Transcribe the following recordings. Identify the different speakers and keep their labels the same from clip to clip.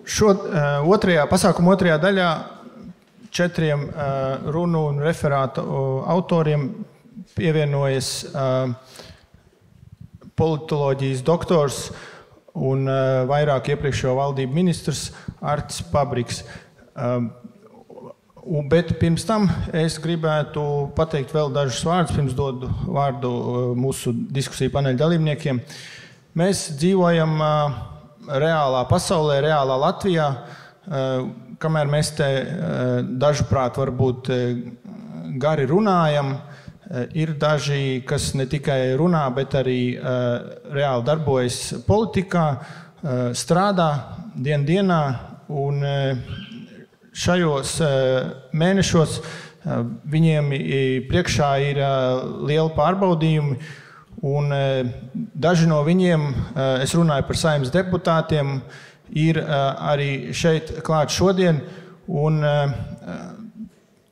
Speaker 1: Pasākuma otrajā daļā 4 runu un referātu autoriem pievienojas politoloģijas doktors un vairāk iepriekšējo valdību ministrs Artis Pabriks. Bet pirms tam es gribētu pateikt vēl dažus vārdus, pirms dodu vārdu mūsu diskusiju paneļa dalībniekiem. Mēs dzīvojam reālā pasaulē, reālā Latvijā, kamēr mēs te dažuprāt varbūt gari runājam, ir daži, kas ne tikai runā, bet arī reāli darbojas politikā, strādā dienā, un šajos mēnešos viņiem priekšā ir lieli pārbaudījumi, un daži no viņiem, es runāju par Saeimas deputātiem, ir arī šeit klāt šodien, un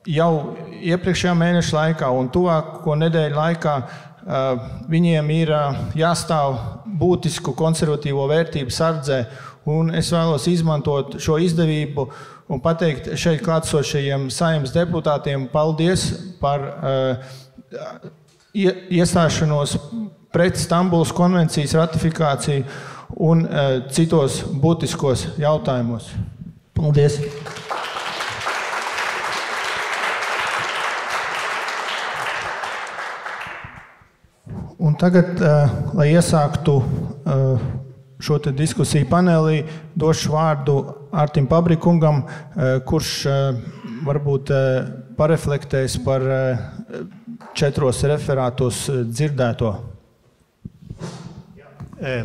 Speaker 1: jau iepriekšējā mēneša laikā un tuvāko nedēļu laikā viņiem ir jāstāv būtisku konservatīvo vērtību sardzē, un es vēlos izmantot šo izdevību un pateikt šeit klātsošajiem Saeimas deputātiem paldies par iestāšanos pret Stambulas konvencijas ratifikāciju un citos būtiskos jautājumos. Paldies! Un tagad, lai iesāktu šo te diskusiju panelī, došu vārdu Artim Pabrikungam, kurš varbūt pareflektēs par 4 referātos dzirdēto.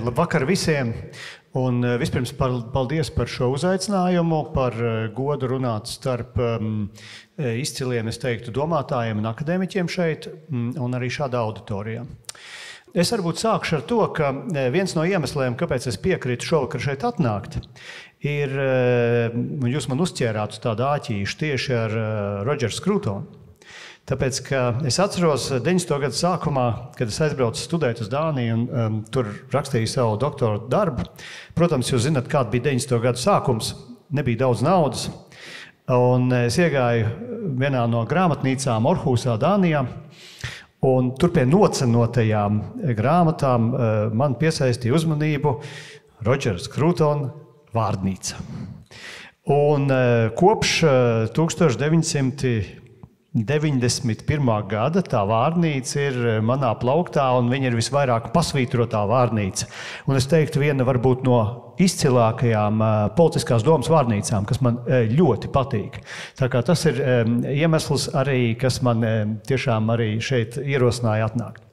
Speaker 2: Labvakar visiem! Un vispirms paldies par šo uzaicinājumu, par godu runāt starp izciliem, es teiktu, domātājiem un akadēmiķiem šeit, un arī šādā auditorijā. Es varbūt sākšu ar to, ka viens no iemesliem, kāpēc es piekrītu šovakar šeit atnākt, ir, jūs man uzķērāt uz tādu āķīšu tieši ar Rodžeru Skrūtonu. Tāpēc, ka es atceros 90. gadu sākumā, kad es aizbraucu studēt uz Dāniju un tur rakstīju savu doktora darbu. Protams, jūs zināt, kāda bija 90. gadu sākums, nebija daudz naudas. Un es iegāju vienā no grāmatnīcām Orhusā, Dānijā. Un tur pie nocenotajām grāmatām man piesaistīja uzmanību Rodžers Skrūtona vārdnīca. Un kopš 1991. gada tā vārnīca ir manā plauktā, un viņa ir visvairāk pasvītrotā vārnīca. Un es teiktu, viena varbūt no izcilākajām politiskās domas vārnīcām, kas man ļoti patīk. Tā kā tas ir iemesls arī, kas man tiešām arī šeit ierosināja atnākt.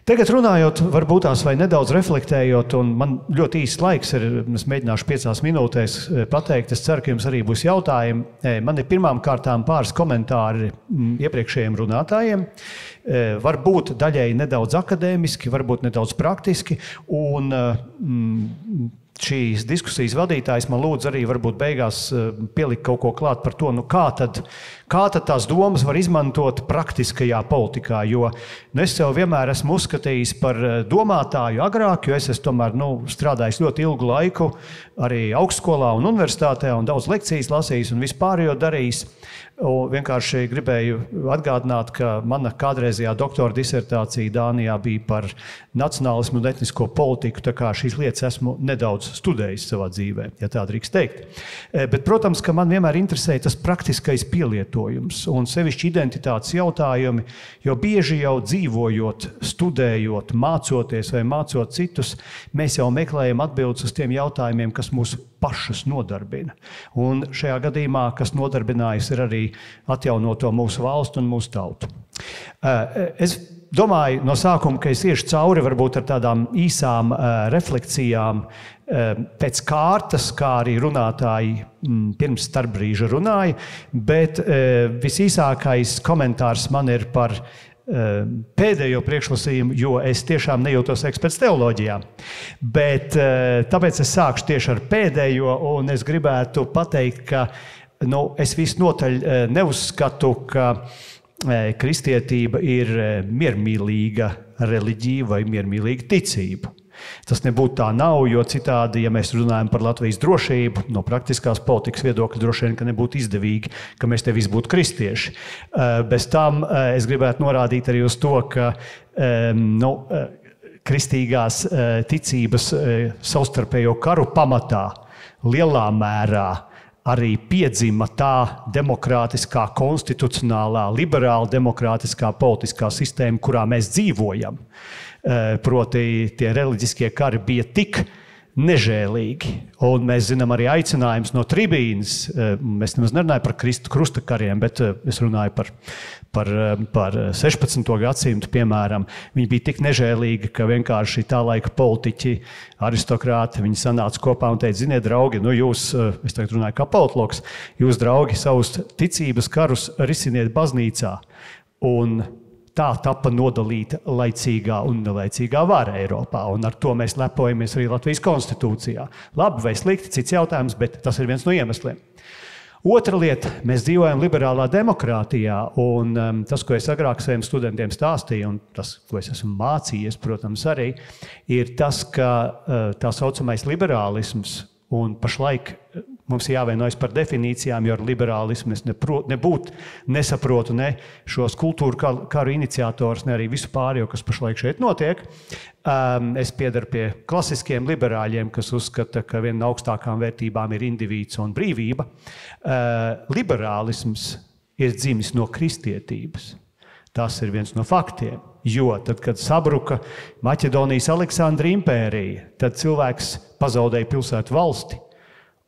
Speaker 2: Tagad runājot, varbūt tās vai nedaudz reflektējot, un man ļoti īsts laiks ir, es mēģināšu 5 minūtēs pateikt, es ceru, ka jums arī būs jautājumi. Man ir pirmām kārtām pāris komentāri iepriekšējiem runātājiem, varbūt daļēji nedaudz akadēmiski, varbūt nedaudz praktiski, un šīs diskusijas vadītājs man lūdz arī varbūt beigās pielikt kaut ko klāt par to, kā tad tās domas var izmantot praktiskajā politikā, jo es sev vienmēr esmu uzskatījis par domātāju agrāk, jo es esmu tomēr strādājis ļoti ilgu laiku arī augstskolā un universitātē un daudz lekcijas lasījis un vispārējo darījis. Un vienkārši gribēju atgādināt, ka mana kādreizējā doktora disertācija Dānijā bija par nacionālismu un etnisko politiku, tā kā šīs lietas esmu nedaudz studējis savā dzīvē, ja tā drīkst teikt. Bet, protams, ka man vienmēr interesēja tas praktiskais pielietojums un sevišķi identitātes jautājumi, jo bieži jau dzīvojot, studējot, mācoties vai mācot citus, mēs jau meklējam atbildes uz tiem jautājumiem, kas mūs pašus nodarbina. Un šajā gadījumā, kas nodarbinājas, ir arī atjaunoto mūsu valstu un mūsu tautu. Es domāju no sākuma, ka es iešu cauri varbūt ar tādām īsām refleksijām pēc kārtas, kā arī runātāji pirms starpbrīža runāja, bet visīsākais komentārs man ir par pēdējo priekšlasījumu, jo es tiešām nejūtos eksperts teoloģijā. Bet tāpēc es sākšu tieši ar pēdējo, un es gribētu pateikt, ka es visnotaļ neuzskatu, ka kristietība ir miermīlīga reliģija vai miermīlīga ticība. Tas nebūtu tā nav, jo citādi, ja mēs runājam par Latvijas drošību, no praktiskās politikas viedokļa droši vien, ka nebūtu izdevīgi, ka mēs te visi būtu kristieši. Bez tam es gribētu norādīt arī uz to, ka kristīgās ticības savstarpējo karu pamatā lielā mērā arī piedzima tā demokrātiskā, konstitucionālā, liberāla demokrātiskā politiskā sistēma, kurā mēs dzīvojam. Proti tie reliģiskie kari bija tik nežēlīgi. Un mēs zinām arī aicinājums no tribīnes. Mēs nemaz nerunājam par krusta kariem, bet es runāju par 16. gadsimtu, piemēram. Viņi bija tik nežēlīgi, ka vienkārši tā laika politiķi, aristokrāti, viņi sanāca kopā un teica, ziniet, draugi, jūs, es tagad runāju kā politologs, jūs, draugi, savus ticības karus risiniet baznīcā. Un tā tapa nodalīta laicīgā un nelaicīgā vara Eiropā, un ar to mēs lepojamies arī Latvijas konstitūcijā. Labi vai slikti, cits jautājums, bet tas ir viens no iemesliem. Otra lieta, mēs dzīvojam liberālā demokrātijā, un tas, ko es agrāk saviem studentiem stāstīju, un tas, ko es esmu mācījies, protams, arī, ir tas, ka tā saucamais liberālisms, un pašlaik mums jāvienojas par definīcijām, jo ar liberālismu es nesaprotu ne šos kultūru karu iniciatorus, ne arī visu pārējo, kas pašlaik šeit notiek. Es piedaru pie klasiskiem liberāļiem, kas uzskata, ka viena no augstākām vērtībām ir indivīds un brīvība. Liberālisms ir dzimis no kristietības. Tas ir viens no faktiem, jo tad, kad sabruka Maķedonijas Aleksandra impērija, tad cilvēks pazaudēja pilsētu valsti,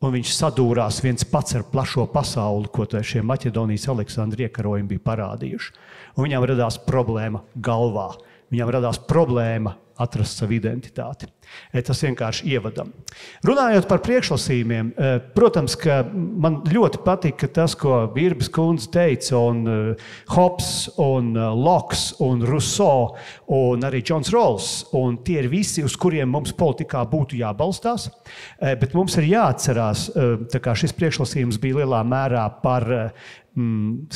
Speaker 2: un viņš sadūrās viens pats ar plašo pasauli, ko šie Maķedonijas Aleksandra iekarojumi bija parādījuši. Un viņam radās problēma galvā. Viņam radās problēma atrast savu identitāti. Tas vienkārši ievadam. Runājot par priekšlasījumiem, protams, ka man ļoti patika tas, ko Virbas kundze teica, un Hobbes, un Locks, un Rousseau, un arī Džons Rawls, un tie ir visi, uz kuriem mums politikā būtu jābalstās, bet mums ir jāatcerās, tā kā šis priekšlasījums bija lielā mērā par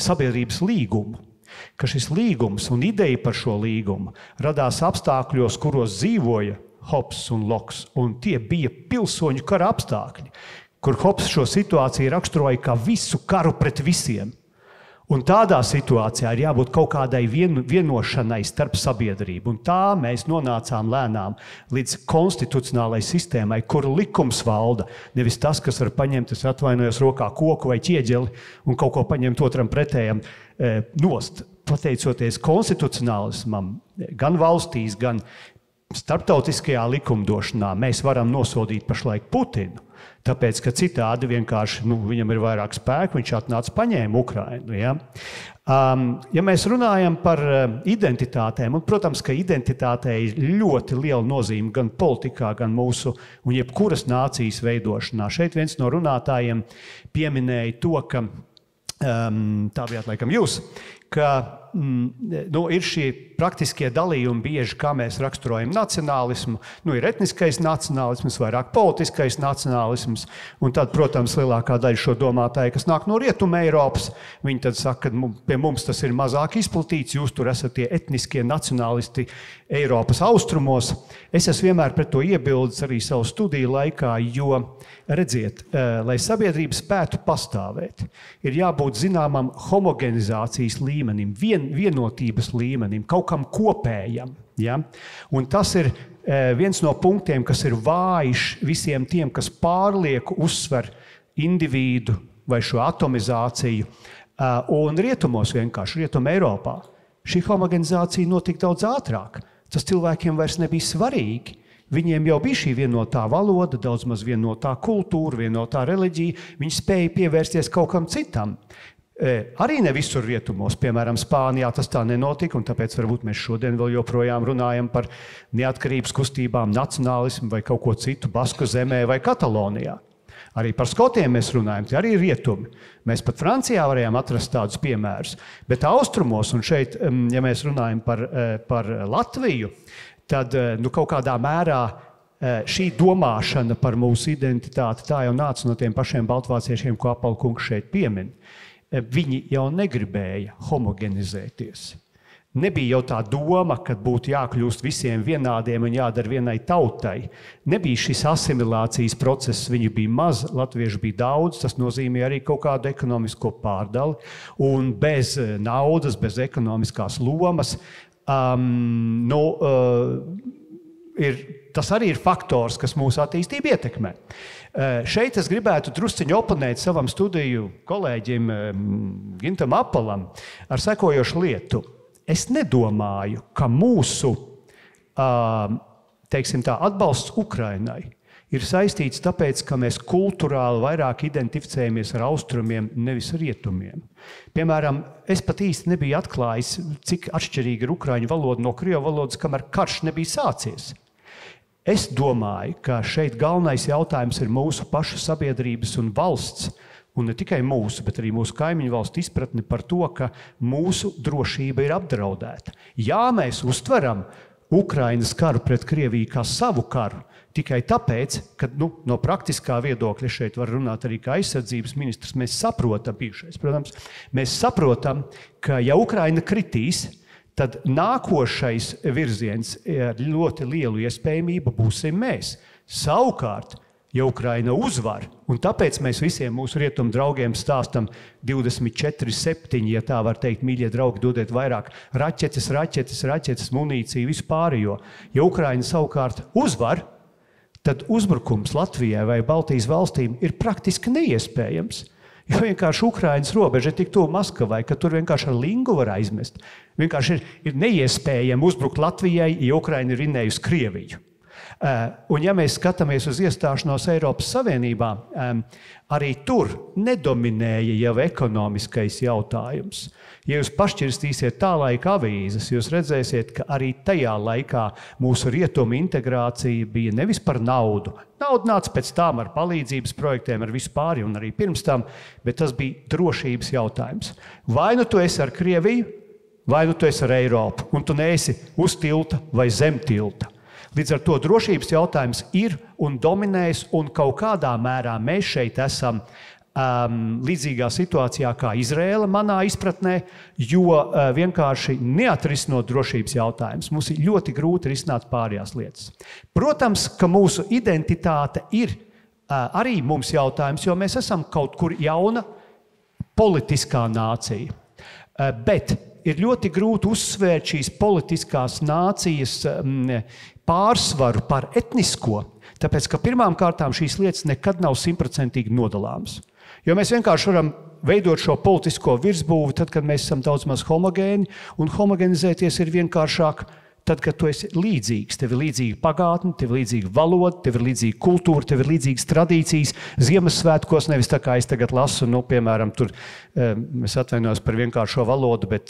Speaker 2: sabiedrības līgumu, ka šis līgums un ideja par šo līgumu radās apstākļos, kuros dzīvoja Hobbes un Locks, un tie bija pilsoņu kara apstākļi, kur Hobbes šo situāciju raksturoja kā visu karu pret visiem. Un tādā situācijā ir jābūt kaut kādai vienošanai starp sabiedrību, un tā mēs nonācām lēnām līdz konstitucionālai sistēmai, kur likums valda, nevis tas, kas var paņemt, es atvainojos, rokā koku vai ķieģeli un kaut ko paņemt otram pretējam nost. Pateicoties konstitucionālismam, gan valstīs, gan starptautiskajā likumdošanā, mēs varam nosodīt pašlaik Putinu, tāpēc, ka citādi vienkārši viņam ir vairāk spēku, viņš atnāca paņēma Ukrainu. Ja? Ja mēs runājam par identitātēm, un, protams, ka identitātei ir ļoti liela nozīme gan politikā, gan mūsu un jebkuras nācijas veidošanā. Šeit viens no runātājiem pieminēja to, ka tā bijāt laikam jūs, ka ir šie praktiskie dalījumi bieži, kā mēs raksturojam nacionālismu. Ir etniskais nacionālisms, vairāk politiskais nacionālisms, un tad, protams, lielākā daļa šo domātāju, kas nāk no Rietuma Eiropas, viņi tad saka, ka pie mums tas ir mazāk izplatīts, jūs tur esat tie etniskie nacionālisti Eiropas austrumos. Es esmu vienmēr pret to iebildis arī savu studiju laikā, jo, redziet, lai sabiedrība spētu pastāvēt, ir jābūt zināmam homogenizācijas līmenim, vienotības līmenim, kaut kam kopējam. Ja? Un tas ir viens no punktiem, kas ir vājš visiem tiem, kas pārlieku uzsver individu vai šo atomizāciju. Un rietumos vienkārši, Rietuma Eiropā, šī homogenizācija notika daudz ātrāk. Tas cilvēkiem vairs nebija svarīgi. Viņiem jau bija šī vienotā valoda, daudz maz vienotā kultūra, vienotā reliģija. Viņi spēja pievērsties kaut kam citam. Arī ne visur rietumos, piemēram, Spānijā tas tā nenotika, un tāpēc varbūt mēs šodien vēl joprojām runājam par neatkarības kustībām, nacionālismu vai kaut ko citu Basku zemē vai Katalonijā. Arī par skotiem mēs runājam, tie arī ir rietumi. Mēs pat Francijā varējām atrast tādus piemērus, bet austrumos, un šeit, ja mēs runājam par Latviju, tad kaut kādā mērā šī domāšana par mūsu identitāti tā jau nāca no tiem pašiem baltvāciešiem, ko Apalkungs šeit piemin. Viņi jau negribēja homogenizēties. Nebija jau tā doma, ka būtu jākļūst visiem vienādiem un jādara vienai tautai. Nebija šis asimilācijas process, viņu bija maz, latviešu bija daudz, tas nozīmē arī kaut kādu ekonomisko pārdali. Un bez naudas, bez ekonomiskās lomas, tas arī ir faktors, kas mūsu attīstību ietekmē. Šeit es gribētu drusciņu oponēt savam studiju kolēģim Gintam Apalam ar sekojošu lietu. Es nedomāju, ka mūsu atbalsts Ukrainai ir saistīts tāpēc, ka mēs kulturāli vairāk identificējamies ar austrumiem, nevis rietumiem. Piemēram, es pat īsti nebiju atklājis, cik atšķirīga ir ukraiņu valoda no krievu valodas, kamēr karš nebija sācies. Es domāju, ka šeit galvenais jautājums ir mūsu pašu sabiedrības un valsts, un ne tikai mūsu, bet arī mūsu kaimiņu valstu izpratni par to, ka mūsu drošība ir apdraudēta. Jā, mēs uztveram Ukrainas karu pret Krieviju kā savu karu, tikai tāpēc, ka no praktiskā viedokļa šeit var runāt arī kā aizsardzības ministrs, mēs saprotam, protams, mēs saprotam, ka ja Ukraina kritīs, tad nākošais virziens ar ļoti lielu iespējamību būsim mēs. Savukārt, ja Ukraina uzvar, un tāpēc mēs visiem mūsu rietumu draugiem stāstam 24/7, ja tā var teikt, mīļie draugi, dodiet vairāk raķetes, munīciju, visu pārējo. Ja Ukraina savukārt uzvar, tad uzbrukums Latvijai vai Baltijas valstīm ir praktiski neiespējams. Jo vienkārši Ukrainas robeža ir tik tuvu Maskavai, ka tur vienkārši ar lingu var aizmest. Vienkārši ir neiespējami uzbrukt Latvijai, ja Ukraina ir rinnējusi Krieviju. Un ja mēs skatāmies uz iestāšanos Eiropas Savienībā, arī tur nedominēja jau ekonomiskais jautājums. Ja jūs pašķirstīsiet tā laika avīzes, jūs redzēsiet, ka arī tajā laikā mūsu rietumu integrācija bija nevis par naudu. Nauda nāca pēc tam ar palīdzības projektiem, ar vispār un arī pirms tam, bet tas bija drošības jautājums. Vai nu tu esi ar Krieviju, vai nu tu esi ar Eiropu, un tu neesi uz tilta vai zem tilta. Līdz ar to drošības jautājums ir un dominēs, un kaut kādā mērā mēs šeit esam līdzīgā situācijā kā Izraela manā izpratnē, jo vienkārši neatrisinot drošības jautājumus, mums ir ļoti grūti risināt pārējās lietas. Protams, ka mūsu identitāte ir arī mums jautājums, jo mēs esam kaut kur jauna politiskā nācija. Bet ir ļoti grūti uzsvērt šīs politiskās nācijas pārsvaru par etnisko, tāpēc, ka pirmām kārtām šīs lietas nekad nav 100% nodalāmas. Jo mēs vienkārši varam veidot šo politisko virsbūvi tad, kad mēs esam daudz maz homogēni, un homogenizēties ir vienkāršāk tad, kad tu esi līdzīgs. Tev ir līdzīga pagātne, tev ir līdzīga valoda, tev ir līdzīga kultūra, tev ir līdzīgas tradīcijas. Ziemassvētkos nevis tā kā es tagad lasu, piemēram, tur, es atvainojos par vienkāršo valodu, bet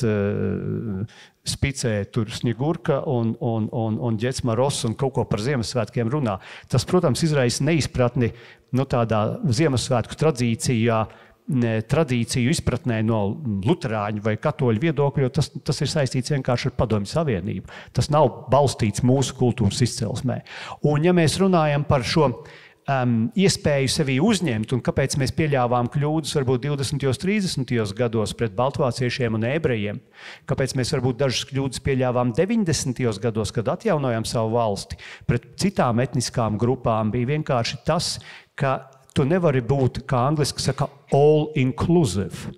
Speaker 2: spicē tur Sņegurka un Ģecmaros un kaut ko par Ziemassvētkiem runā. Tas, protams, izraisa neizpratni tādā Ziemassvētku tradīciju izpratnē no luterāņu vai katoļu viedokļu, jo tas ir saistīts vienkārši ar Padomju Savienību. Tas nav balstīts mūsu kultūras izcelsmē. Un ja mēs runājam par šo iespēju sevi uzņemt un kāpēc mēs pieļāvām kļūdas varbūt 20. 30. gados pret baltvāciešiem un ebrejiem, kāpēc mēs varbūt dažas kļūdas pieļāvām 90. gados, kad atjaunojām savu valsti, pret citām etniskām grupām bija vienkārši tas, ka tu nevari būt, kā angliski saka, all inclusive.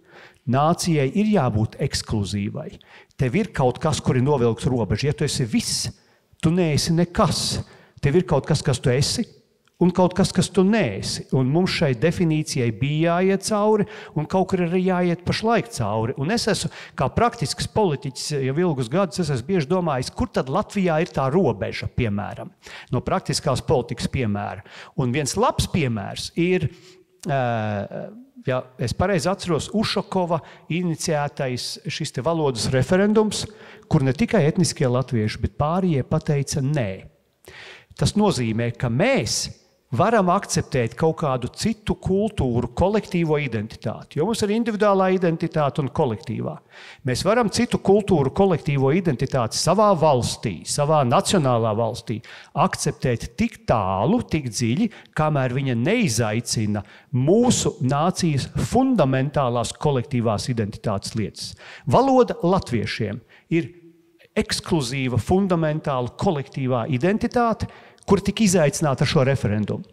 Speaker 2: Nācijai ir jābūt ekskluzīvai. Tev ir kaut kas, kur ir novilkts robeža. Ja tu esi viss, tu neesi nekas. Tev ir kaut kas, kas tu esi, un kaut kas, kas tu neesi. Un mums šai definīcijai bija jāiet cauri, un kaut kur arī jāiet pašlaik cauri. Un es esmu, kā praktisks politiķis, jau ilgus gadus, es esmu bieži domājis, kur tad Latvijā ir tā robeža, piemēram, no praktiskās politikas piemēra. Un viens labs piemērs ir, ja es pareizi atceros, Ušakova iniciētais šis te valodas referendums, kur ne tikai etniskie latvieši, bet pārējie pateica nē. Tas nozīmē, ka mēs varam akceptēt kaut kādu citu kultūru, kolektīvo identitāti, jo mums ir individuālā identitāte un kolektīvā. Mēs varam citu kultūru, kolektīvo identitāti savā valstī, savā nacionālā valstī akceptēt tik tālu, tik dziļi, kamēr viņa neizaicina mūsu nācijas fundamentālās kolektīvās identitātes lietas. Valoda latviešiem ir ekskluzīva, fundamentāla, kolektīvā identitāte, kur tika izaicināta ar šo referendumu.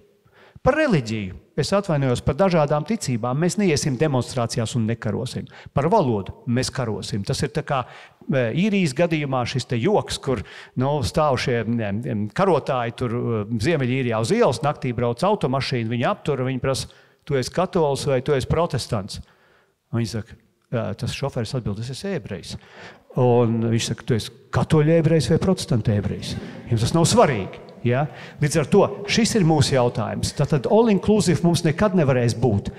Speaker 2: Par reliģiju, es atvainojos par dažādām ticībām, mēs neiesim demonstrācijās un nekarosim. Par valodu mēs karosim. Tas ir tā kā Īrijas gadījumā šis te joks, kur stāv šie karotāji tur Ziemeļīrijā uz ielas, naktī brauc automašīna, viņi aptur, viņi prasa, tu esi katolis vai tu esi protestants. Un viņi saka, tas šoferis atbild, es esmu ebrejs. Un viņš saka, tu esi katoļu ebrejs vai protestantu ebrejs. Jums tas nav svarīgi. Ja? Līdz ar to šis ir mūsu jautājums. Tātad all-inclusive mums nekad nevarēs būt.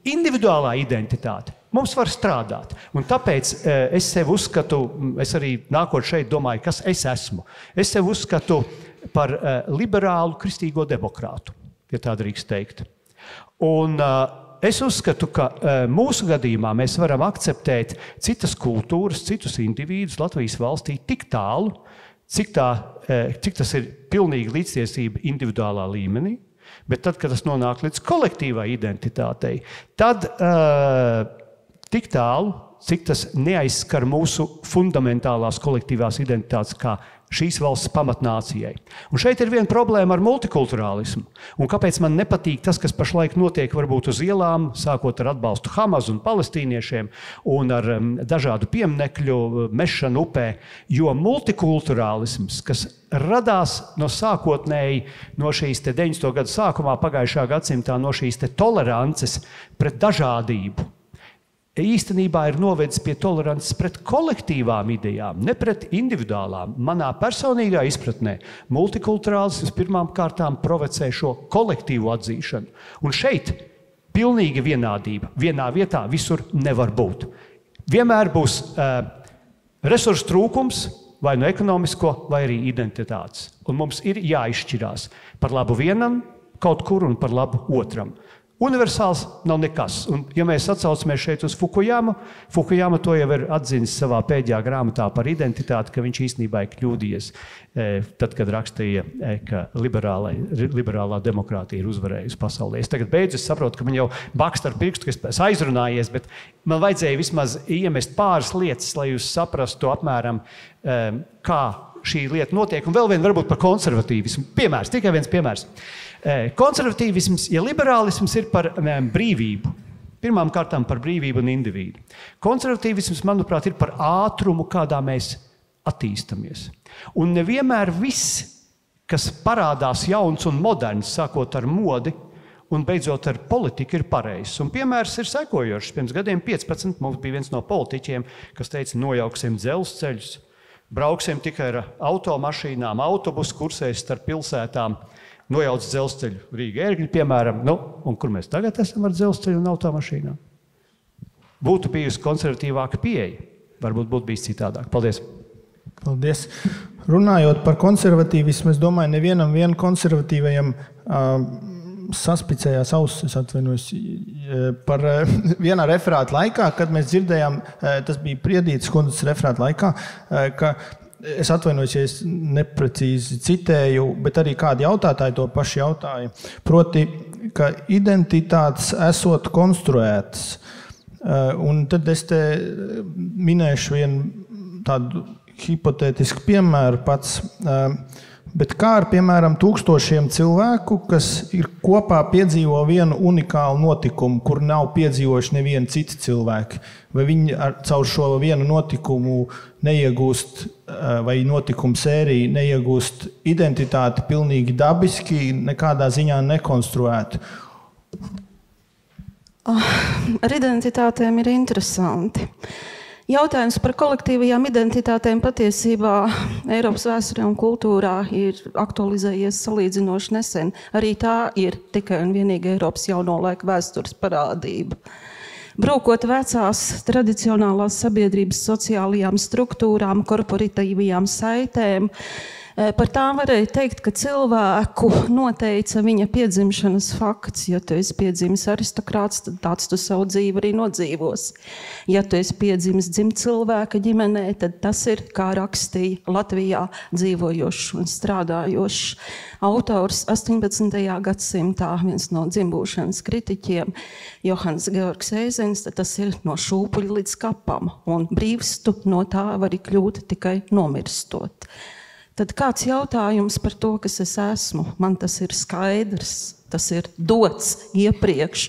Speaker 2: Individuālā identitāte mums var strādāt. Un tāpēc es sev uzskatu, es arī nākot šeit domāju, kas es esmu. Es sev uzskatu par liberālu kristīgo demokrātu, ja tā drīkst teikt. Un es uzskatu, ka mūsu gadījumā mēs varam akceptēt citas kultūras, citus individus Latvijas valstī tik tālu, cik tas ir pilnīgi līdztiesība individuālā līmenī, bet tad, kad tas nonāk līdz kolektīvai identitātei, tad tik tālu, cik tas neaizskar mūsu fundamentālās kolektīvās identitātes kā šīs valsts pamatnācijai. Un šeit ir viena problēma ar multikulturālismu. Un kāpēc man nepatīk tas, kas pašlaik notiek varbūt uz ielām, sākot ar atbalstu Hamas un palestīniešiem un ar dažādu pieminekļu mešanu upē, jo multikulturālisms, kas radās no sākotnēji no šīs 90. gadu sākumā pagājušā gadsimtā, no šīs tolerances pret dažādību, īstenībā ir novedis pie tolerances pret kolektīvām idejām, ne pret individuālām. Manā personīgā izpratnē multikulturālisms pirmām kārtām provocē šo kolektīvu atzīšanu. Un šeit pilnīga vienādība. Vienā vietā visur nevar būt. Vienmēr būs resursu trūkums, vai no ekonomisko, vai arī identitātes. Un mums ir jāizšķirās par labu vienam kaut kur un par labu otram. Universāls nav nekas. Un, ja mēs atsaucamies šeit uz Fukuyama, Fukuyama to jau ir atzinis savā pēdējā grāmatā par identitāti, ka viņš īstenībā ir kļūdījies, tad, kad rakstīja, ka liberālā demokrātija ir uzvarējusi pasaulē. Es tagad beidzu, es saprotu, ka man jau bakst ar pirkstu, ka es aizrunājies, bet man vajadzēja vismaz iemest pāris lietas, lai jūs saprastu apmēram, kā šī lieta notiek. Un vēl vien varbūt par konservatīvismu. Piemērs, tikai viens piemērs. Konservatīvisms, ja liberālisms ir par brīvību, pirmām kārtām par brīvību un individu. Konservatīvisms, manuprāt, ir par ātrumu, kādā mēs attīstamies. Un nevienmēr viss, kas parādās jauns un moderns, sākot ar modi un beidzot ar politiku, ir pareizs. Un piemērs ir sekojošs. Pirms gadiem 15 mums bija viens no politiķiem, kas teica, nojauksim dzelzceļus, brauksim tikai ar automašīnām, autobusu kursēs starp pilsētām, nojauc dzelzceļu Rīga Ērgļi, piemēram, un kur mēs tagad esam ar dzelzceļu un automašīnām. Būtu bijusi konservatīvāka pieeja, varbūt būtu bijis citādāk. Paldies!
Speaker 1: Paldies! Runājot par konservatīvismu, es domāju, nevienam konservatīvajam saspicējās ausis, es atvainojos, par vienā referāta laikā, kad mēs dzirdējām, tas bija Priedītas kundzes referāta laikā, ka es atvainojos, ja es neprecīzi citēju, bet arī kādi jautātāji to paši jautāja. Proti, ka identitātes esot konstruētas. Un tad es te minēšu vienu tādu hipotētisku piemēru pats. Bet kā ar, piemēram, tūkstošiem cilvēku, kas ir kopā piedzīvo vienu unikālu notikumu, kur nav piedzīvojuši nevieni citi cilvēki? Vai viņi caur šo vienu notikumu neiegūst, vai notikumu sēriju neiegūst identitāti pilnīgi dabiski, nekādā ziņā nekonstruētu?
Speaker 3: Ar identitātēm ir interesanti. Jautājums par kolektīvajām identitātēm patiesībā Eiropas vēsturē un kultūrā ir aktualizējies salīdzinoši nesen. Arī tā ir tikai un vienīgi Eiropas jauno laiku vēstures parādība. Brūkot vecās tradicionālās sabiedrības sociālajām struktūrām, korporatīvajām saitēm, Par tām varēja teikt, ka cilvēku noteica viņa piedzimšanas fakts. Ja tu esi piedzimis aristokrāts, tad tāds tu savu dzīvi arī nodzīvos. Ja tu esi piedzimis dzimt cilvēka ģimenē, tad tas ir, kā rakstīja Latvijā dzīvojošs un strādājošs autors 18. gadsimtā, viens no dzimbūšanas kritiķiem, Johans Georgs Eizens, tad tas ir no šūpuļa līdz kapam, un brīvs tu no tā vari kļūt tikai nomirstot. Tad kāds jautājums par to, kas es esmu? Man tas ir skaidrs, tas ir dots iepriekš,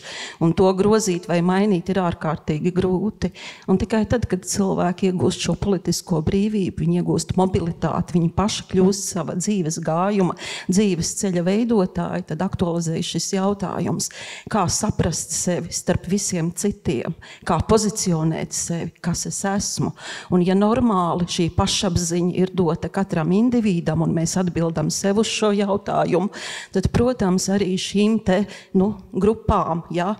Speaker 3: un to grozīt vai mainīt ir ārkārtīgi grūti. Un tikai tad, kad cilvēki iegūst šo politisko brīvību, viņi iegūst mobilitāti, viņi paši kļūst sava dzīves gājuma, dzīves ceļa veidotāji, tad aktualizējas šis jautājums, kā saprast sevi starp visiem citiem, kā pozicionēt sevi, kas es esmu. Un ja normāli šī pašapziņa ir dota katram individam, un mēs atbildam sev uz šo jautājumu, tad, protams, arī šīm te grupām, ja,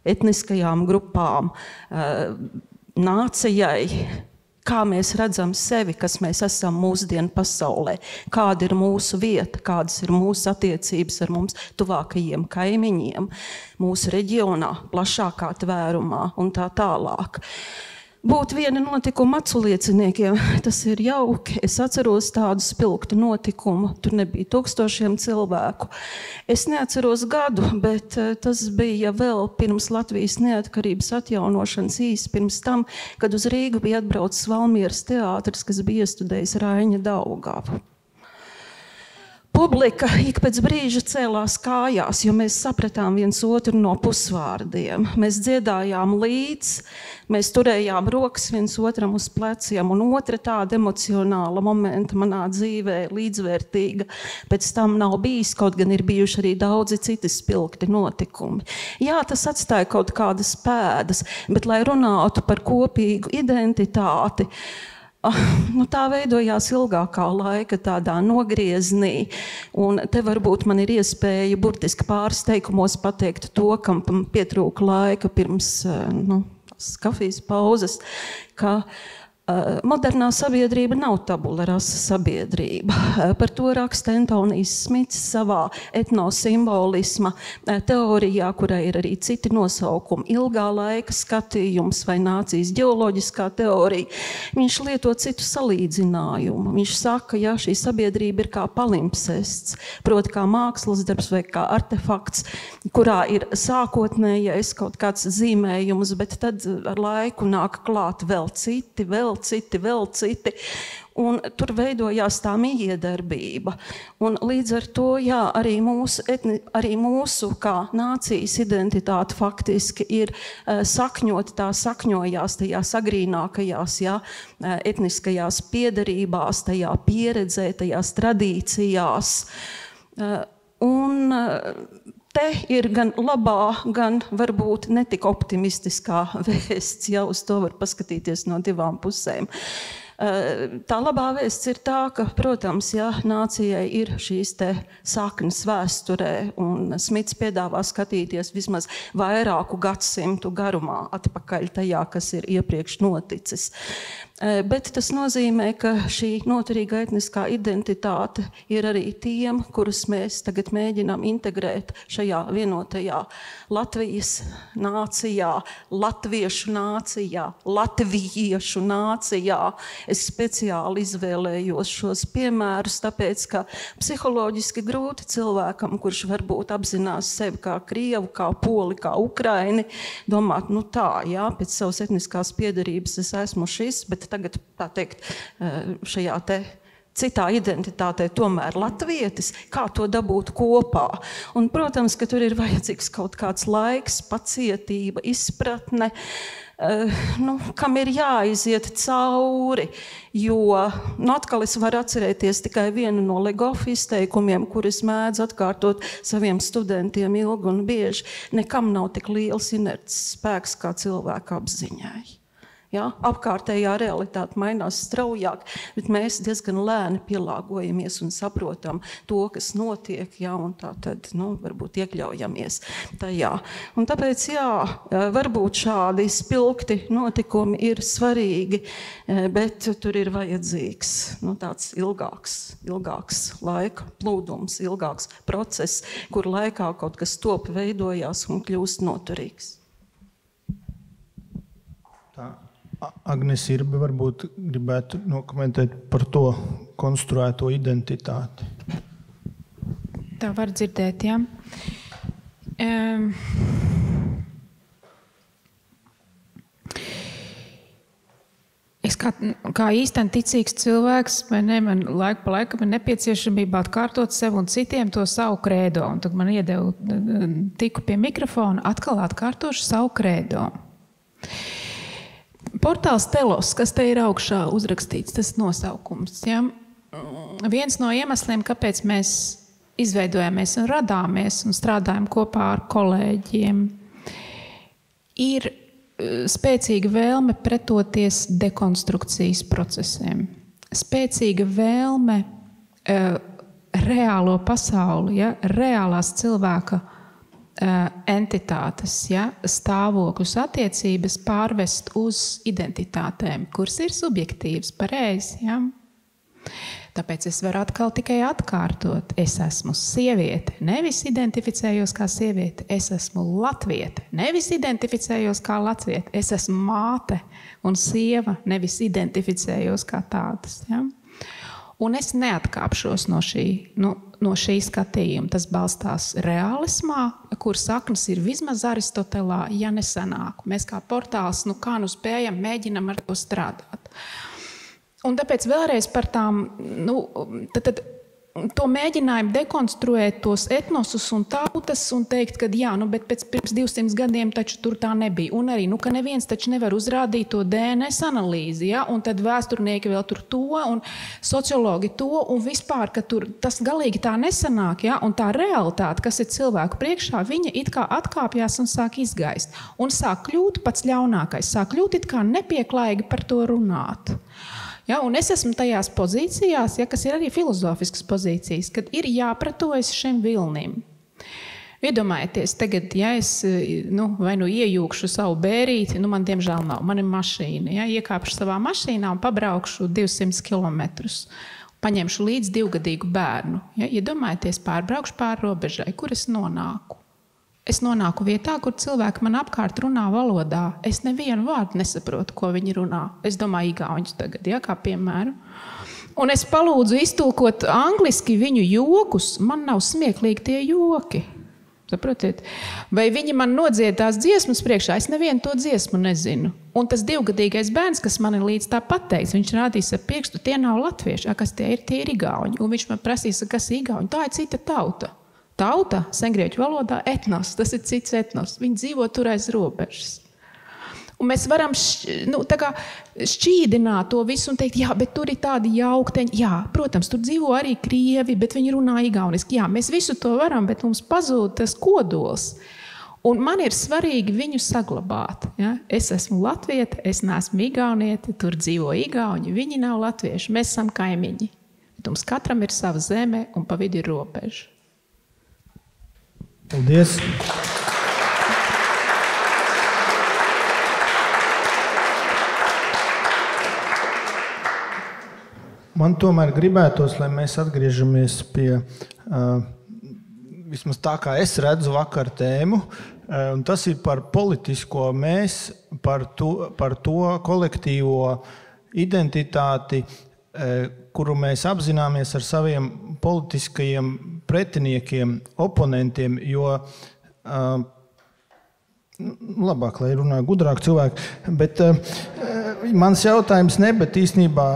Speaker 3: etniskajām grupām, nācijai, kā mēs redzam sevi, kas mēs esam mūsdienu pasaulē, kāda ir mūsu vieta, kādas ir mūsu attiecības ar mums tuvākajiem kaimiņiem, mūsu reģionā, plašākā tvērumā un tā tālāk. Būt viena notikuma aculieciniekiem, tas ir jauki. Es atceros tādu spilgtu notikumu, tur nebija tūkstošiem cilvēku. Es neatceros gadu, bet tas bija vēl pirms Latvijas neatkarības atjaunošanas, īsi pirms tam, kad uz Rīgu bija atbraucis Valmieras teātris, kas bija iestudējis Raiņa Daugavu. Publika ik pēc brīža cēlās kājās, jo mēs sapratām viens otru no pusvārdiem. Mēs dziedājām līdz, mēs turējām rokas viens otram uz pleciem, un otra tāda emocionāla momenta manā dzīvē, līdzvērtīga, pēc tam nav bijis, kaut gan ir bijuši arī daudzi citi spilgti notikumi. Jā, tas atstāja kaut kādas pēdas, bet lai runātu par kopīgu identitāti, tā veidojās ilgākā laika tādā nogrieznī, un te varbūt man ir iespēja burtiski pāris teikumos pateikt to, kam pietrūka laika pirms kafijas pauzes, ka modernā sabiedrība nav tabula rasa sabiedrība. Par to raksta Antonijs Smits savā etnosimbolisma teorijā, kurai ir arī citi nosaukumi, ilgā laika skatījums vai nācijas ģeoloģiskā teorija. Viņš lieto citu salīdzinājumu. Viņš saka, ja šī sabiedrība ir kā palimpsests, proti kā mākslas darbs vai kā artefakts, kurā ir sākotnējais kaut kāds zīmējums, bet tad ar laiku nāk klāt vēl citi, un tur veidojās tā mijiedarbība. Un līdz ar to, jā, arī mūsu kā nācijas identitāte faktiski ir sakņojās tajās agrīnākajās, jā, etniskajās piederībās, tajā pieredzē, tajās tradīcijās. Un te ir gan labā, gan varbūt netik optimistiskā vēsts, ja uz to var paskatīties no divām pusēm. Tā labā vēsts ir tā, ka, protams, ja nācijai ir šīs te saknes vēsturē, un Smits piedāvā skatīties vismaz vairāku gadsimtu garumā atpakaļ tajā, kas ir iepriekš noticis. Bet tas nozīmē, ka šī noturīga etniskā identitāte ir arī tiem, kurus mēs tagad mēģinām integrēt šajā vienotajā Latvijas nācijā, latviešu nācijā, latviešu nācijā. Es speciāli izvēlējos šos piemērus, tāpēc, ka psiholoģiski grūti cilvēkam, kurš varbūt apzinās sevi kā krievu, kā poli, kā ukraini, domāt, pēc savas etniskās piederības es esmu šis, bet tagad, tā teikt, šajā te citā identitātē tomēr latvietis, kā to dabūt kopā. Un, protams, ka tur ir vajadzīgs kaut kāds laiks, pacietība, izpratne, kam ir jāiziet cauri, jo atkal es varu atcerēties tikai vienu no Legoff izteikumiem, kuris mēdz atkārtot saviem studentiem ilgi un bieži. Nekam nav tik liels inerts spēks kā cilvēka apziņai. Ja? Apkārtējā realitāte mainās straujāk, bet mēs diezgan lēni pielāgojamies un saprotam to, kas notiek, ja? Un tā tad, varbūt iekļaujamies tajā. Un tāpēc, varbūt šādi spilgti notikumi ir svarīgi, bet tur ir vajadzīgs tāds ilgāks laika plūdums, ilgāks process, kur laikā kaut kas top veidojās un kļūst noturīgs.
Speaker 1: Tā. Agnes Irbe varbūt gribētu nokomentēt par to konstruēto identitāti.
Speaker 4: Tā var dzirdēt, jā. Es kā īsten ticīgs cilvēks, man laiku pa laikam ir nepieciešamība atkārtot sev un citiem to savu krēdo. Un tad man iedevu tiku pie mikrofona, atkal atkārtošu savu krēdo. Portāls Telos, kas te ir augšā uzrakstīts, tas nosaukums. Ja? Viens no iemesliem, kāpēc mēs izveidojāmies un radāmies un strādājam kopā ar kolēģiem, ir spēcīga vēlme pretoties dekonstrukcijas procesiem. Spēcīga vēlme reālo pasauli, reālās cilvēka entitātes, stāvokļus, attiecības pārvest uz identitātēm, kuras ir subjektīvas, pareizi. Ja? Tāpēc es varu atkal tikai atkārtot. Es esmu sieviete, nevis identificējos kā sieviete. Es esmu latviete, nevis identificējos kā latviete. Es esmu māte un sieva, nevis identificējos kā tādas. Ja? Un es neatkāpšos no šī skatījuma. Tas balstās realismā, kur saknes ir vismaz Aristotelā, ja nesanāk. Mēs kā portāls, kā spējam, mēģinam ar to strādāt. Un tāpēc vēlreiz par tām, to mēģinājumu dekonstruēt tos etnosus un tautas un teikt, ka bet pirms 200 gadiem taču tur tā nebija. Un arī, ka neviens taču nevar uzrādīt to DNS analīzi, un tad vēsturnieki vēl tur to, un sociologi to, un vispār, ka tur tas galīgi tā nesanāk, un tā realitāte, kas ir cilvēku priekšā, viņa it kā atkāpjās un sāk izgaist. Un sāk kļūt pats ļaunākais, sāk kļūt it kā nepieklājīgi par to runāt. Ja, un es esmu tajās pozīcijās, kas ir arī filozofiskas pozīcijas, kad ir jāpratojas šim vilnim. Iedomājieties, tagad, ja es vai iejūkšu savu bērīti, man diemžēl nav, man ir mašīna, iekāpšu savā mašīnā un pabraukšu 200 kilometrus, paņemšu līdz 2-gadīgu bērnu. Iedomājieties, pārbraukšu pāri robežai, kur es nonāku. Es nonāku vietā, kur cilvēki man apkārt runā valodā. Es nevienu vārdu nesaprotu, ko viņi runā. Es domāju igauņus tagad, kā piemēru. Un es palūdzu iztulkot angliski viņu jokus. Man nav smieklīgi tie joki. Saprotiet? Vai viņi man nodziedās dziesmas priekšā? Es nevienu to dziesmu nezinu. Un tas 2-gadīgais bērns, kas man ir līdz tā pateiks, viņš rādīs ar pirkstu, tie nav latvieši. Kas tie ir igauņi. Un viņš man prasīs, kas ir igauņi. Tā ir cita tauta. Tauta, sengrieķu valodā, etnos, tas ir cits etnos. Viņi dzīvo tur aiz robežas. Un mēs varam šķīdināt to visu un teikt, bet tur ir tādi jaukteņi. Jā, protams, tur dzīvo arī krievi, bet viņi runā igauniski. Jā, mēs visu to varam, bet mums pazūd tas kodols. Un man ir svarīgi viņu saglabāt. Ja? Es esmu latviete, es neesmu igauniete, tur dzīvo igauņi, viņi nav latvieši, mēs esam kaimiņi. Bet mums katram ir sava zeme un pa vidu ir robeža.
Speaker 1: Paldies! Man tomēr gribētos, lai mēs atgriežamies pie vismaz tā, kā es redzu vakar tēmu, un tas ir par politisko mēs, par to kolektīvo identitāti, kuru mēs apzināmies ar saviem politiskajiem pretiniekiem, oponentiem, jo labāk, lai runā gudrāk cilvēki, bet mans jautājums bet īstenībā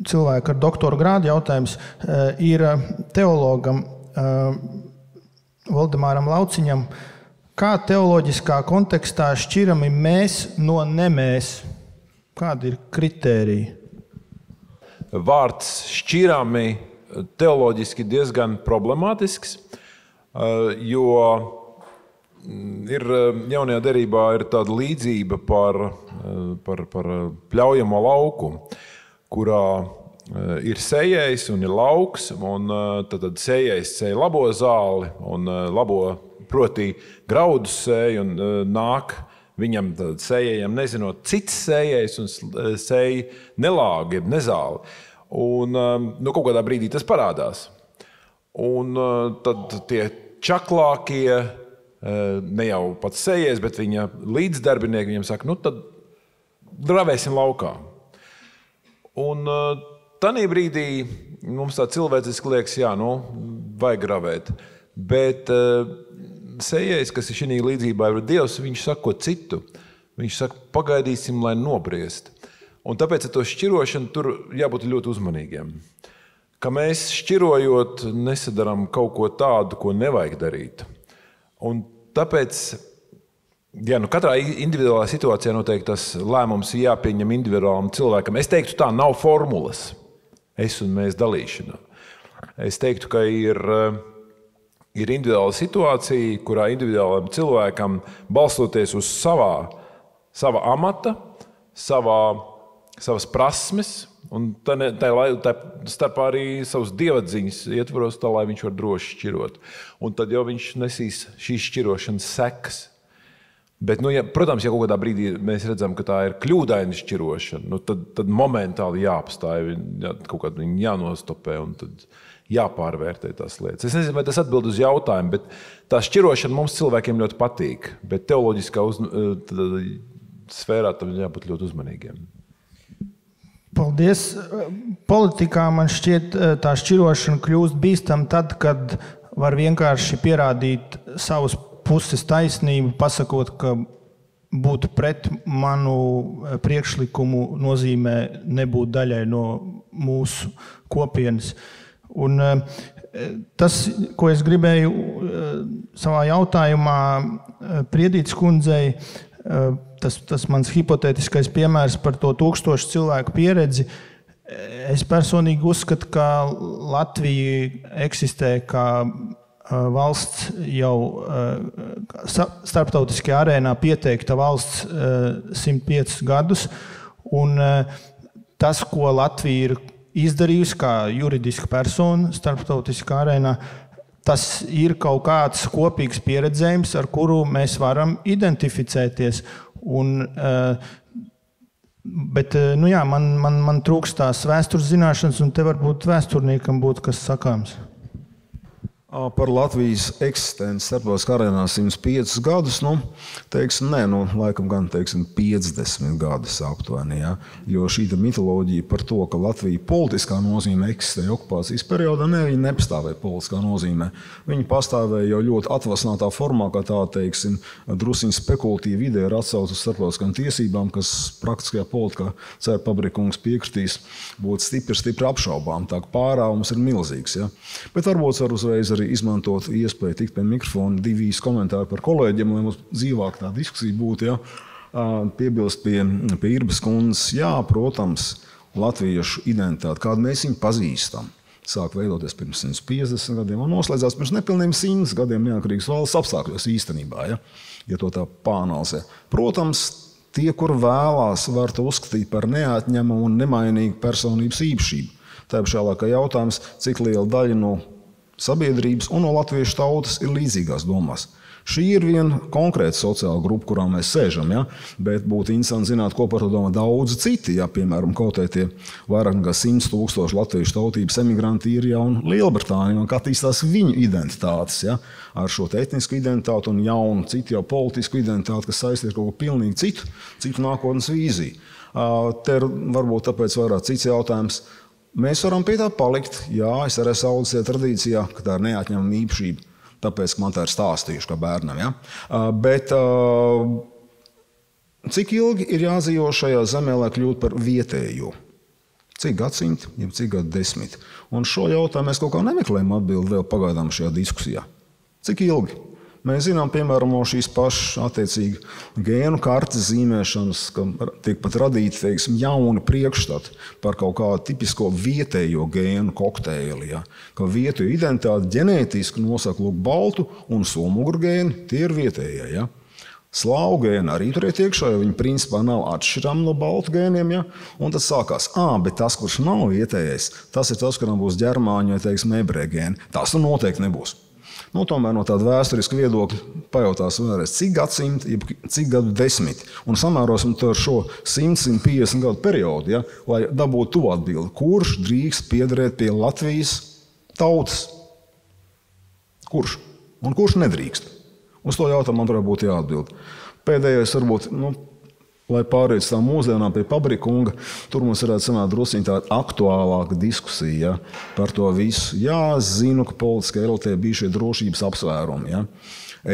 Speaker 1: cilvēku ar doktora grādu jautājums ir teologam Valdemāram Lauciņam, kā teoloģiskā kontekstā šķirami mēs no nemēs? Kādi ir kritēriji?
Speaker 5: Vārds šķirami teoloģiski diezgan problemātisks, jo ir jaunajā derībā ir tāda līdzība par pļaujamo lauku, kurā ir sējējs un ir lauks, un tad sējējs sēj labo zāli un labo, proti graudus sēj un nāk viņam tad sējējam nezinot cits sējējs un sēj nelāgi, nezāli. Un kaut kādā brīdī tas parādās. Un tad tie čaklākie, ne jau pats sējējs, bet viņa līdzdarbinieki viņam saka, tad gravēsim laukā. Un tanī brīdī mums tā cilvēciski liekas, vajag gravēt. Bet sējējs, kas ir šī līdzībā ir Dievs, viņš saka ko citu. Viņš saka, pagaidīsim, lai nobriest. Un tāpēc ar to šķirošanu tur jābūt ļoti uzmanīgiem. Ka mēs šķirojot nesadaram kaut ko tādu, ko nevajag darīt. Un tāpēc, katrā individuālā situācijā noteikti tas lēmums jāpieņem individuālam cilvēkam. Es teiktu tā, nav formulas. Es un mēs dalīšanā. Es teiktu, ka ir individuāla situācija, kurā individuālam cilvēkam balstoties uz sava amata, savas prasmes, un tā starpā arī savas dievatziņas ietvaros tā, lai viņš var droši šķirot. Un tad jau viņš nesīs šīs šķirošanas sekas. Bet, protams, ja kaut kādā brīdī mēs redzam, ka tā ir kļūdaina šķirošana, tad momentāli jāapstāj, kaut kādā viņa jānostopē un tad jāpārvērtē tās lietas. Es nezinu, vai tas atbild uz jautājumu, bet tā šķirošana mums cilvēkiem ļoti patīk, bet teoloģiskā sfērā tam jābūt ļoti uzmanīgiem.
Speaker 1: Paldies. Politikā man šķiet tā šķirošana kļūst bīstam tad, kad var vienkārši pierādīt savus puses taisnību, pasakot, ka būt pret manu priekšlikumu nozīmē nebūt daļai no mūsu kopienas. Un tas, ko es gribēju savā jautājumā Priedītes kundzei, tas mans hipotētiskais piemērs par to 1000 cilvēku pieredzi, es personīgi uzskatu, ka Latvija eksistē kā valsts jau starptautiskajā arēnā pieteikta valsts 105 gadus, un tas, ko Latvija ir izdarījusi kā juridiska persona starptautiskā arēnā, tas ir kaut kāds kopīgs pieredzējums, ar kuru mēs varam identificēties. Bet man trūkst tās vēstures zināšanas, un te varbūt vēsturniekam būtu kas sakāms.
Speaker 6: Par Latvijas eksistenci starptautiskā arēnā 105 gadus, laikam gan 50 gadus aptuveni, ja? Jo šī mitoloģija par to, ka Latvija politiskā nozīmē eksistēja okupācijas periodā, viņa nepastāvēja politiskā nozīmē. Viņa pastāvēja jau ļoti atvasinātā formā, kā tā, drusiņi spekulatīva ideja ar atsaucu uz starptautiskām tiesībām, kas praktiskajā politikā, ceru Pabrikungs piekritīs, būtu stipri apšaubām. Tā kā pārāvums ir milzīgs, ja? Bet varbūt var uzreiz arī izmantot iespēju tikt pie mikrofona 2 komentāri par kolēģiem, lai mums dzīvāk tā diskusija būtu. Ja? Piebilst pie Irbas kundzes, protams, latviešu identitāti, kādu mēs viņu pazīstam, sāk veidoties pirms 150 gadiem un noslēdzās pirms nepilniem 100 gadiem neatkarīgas valsts apstākļos īstenībā, ja to tā pāanalizē. Protams, tie, kur vēlās, var to uzskatīt par neatņemamu un nemainīgu personības īpašību. Tā pašā laikā jautājums, cik liela daļa no sabiedrības un no latviešu tautas ir līdzīgās domās. Šī ir viena konkrēta sociāla grupa, kurā mēs sēžam, bet būtu interesanti zināt, ko par to domā daudzi citi. Piemēram, kaut tie vairāk nekā 100 000 latviešu tautības emigranti ir jau Lielbritānija, un kā attīstās viņu identitātes ar šo etnisku identitāti un jaunu citu jau politisku identitāti, kas saistīta ar kaut ko pilnīgi citu nākotnes vīziju. Te ir varbūt tāpēc vairāk cits jautājums. Mēs varam pie tā palikt, es arī esmu audzis tajā tradīcijā, ka tā ir neatņemama īpašība, tāpēc, ka man tā ir stāstījuši kā bērnam. Bet cik ilgi ir jādzīvo šajā zemē, lai kļūtu par vietējo? Cik gadsimti, ja cik gadu desmit? Un šo jautājumu mēs kaut kā nemeklējam atbildi vēl pagaidām šajā diskusijā. Cik ilgi? Mēs zinām, piemēram, no šīs pašas attiecīgi gēnu kartes zīmēšanas, ka tiek pat radīti, teiksim, jauni priekšstati par kaut kādu tipisko vietējo gēnu kokteili. Ja? Ka vietējo identitāti ģenētiski nosaka lūk baltu un somugru gēni, tie ir vietējie. Ja? Slāvu gēni arī tur iet iekšā, jo viņi principā nav atšķirami no baltu gēniem. Ja? Un tad sākās, bet tas, kurš nav vietējais, tas ir tas, kuram būs ģermāņu vai, teiksim, ebreju gēni. Tas nu noteikti nebūs. Nu, tomēr no tāda vēsturiska viedokļa pajautās vēlreiz, cik gadsimti, cik gadu desmiti. Un samērosim to ar šo 100-150 gadu periodu, ja? Lai dabūtu to atbildi. Kurš drīkst piederēt pie Latvijas tautas? Kurš? Un kurš nedrīkst? Uz to jautājumu man būtu jāatbild. Pēdējais varbūt, lai pārējais tā mūsdienām pie Pabrikunga, tur mums varētu sanākt drusciņ tāda aktuālāka diskusija par to visu. Jā, es zinu, ka politiskai elitē bija šie drošības apsvērumi. Ja?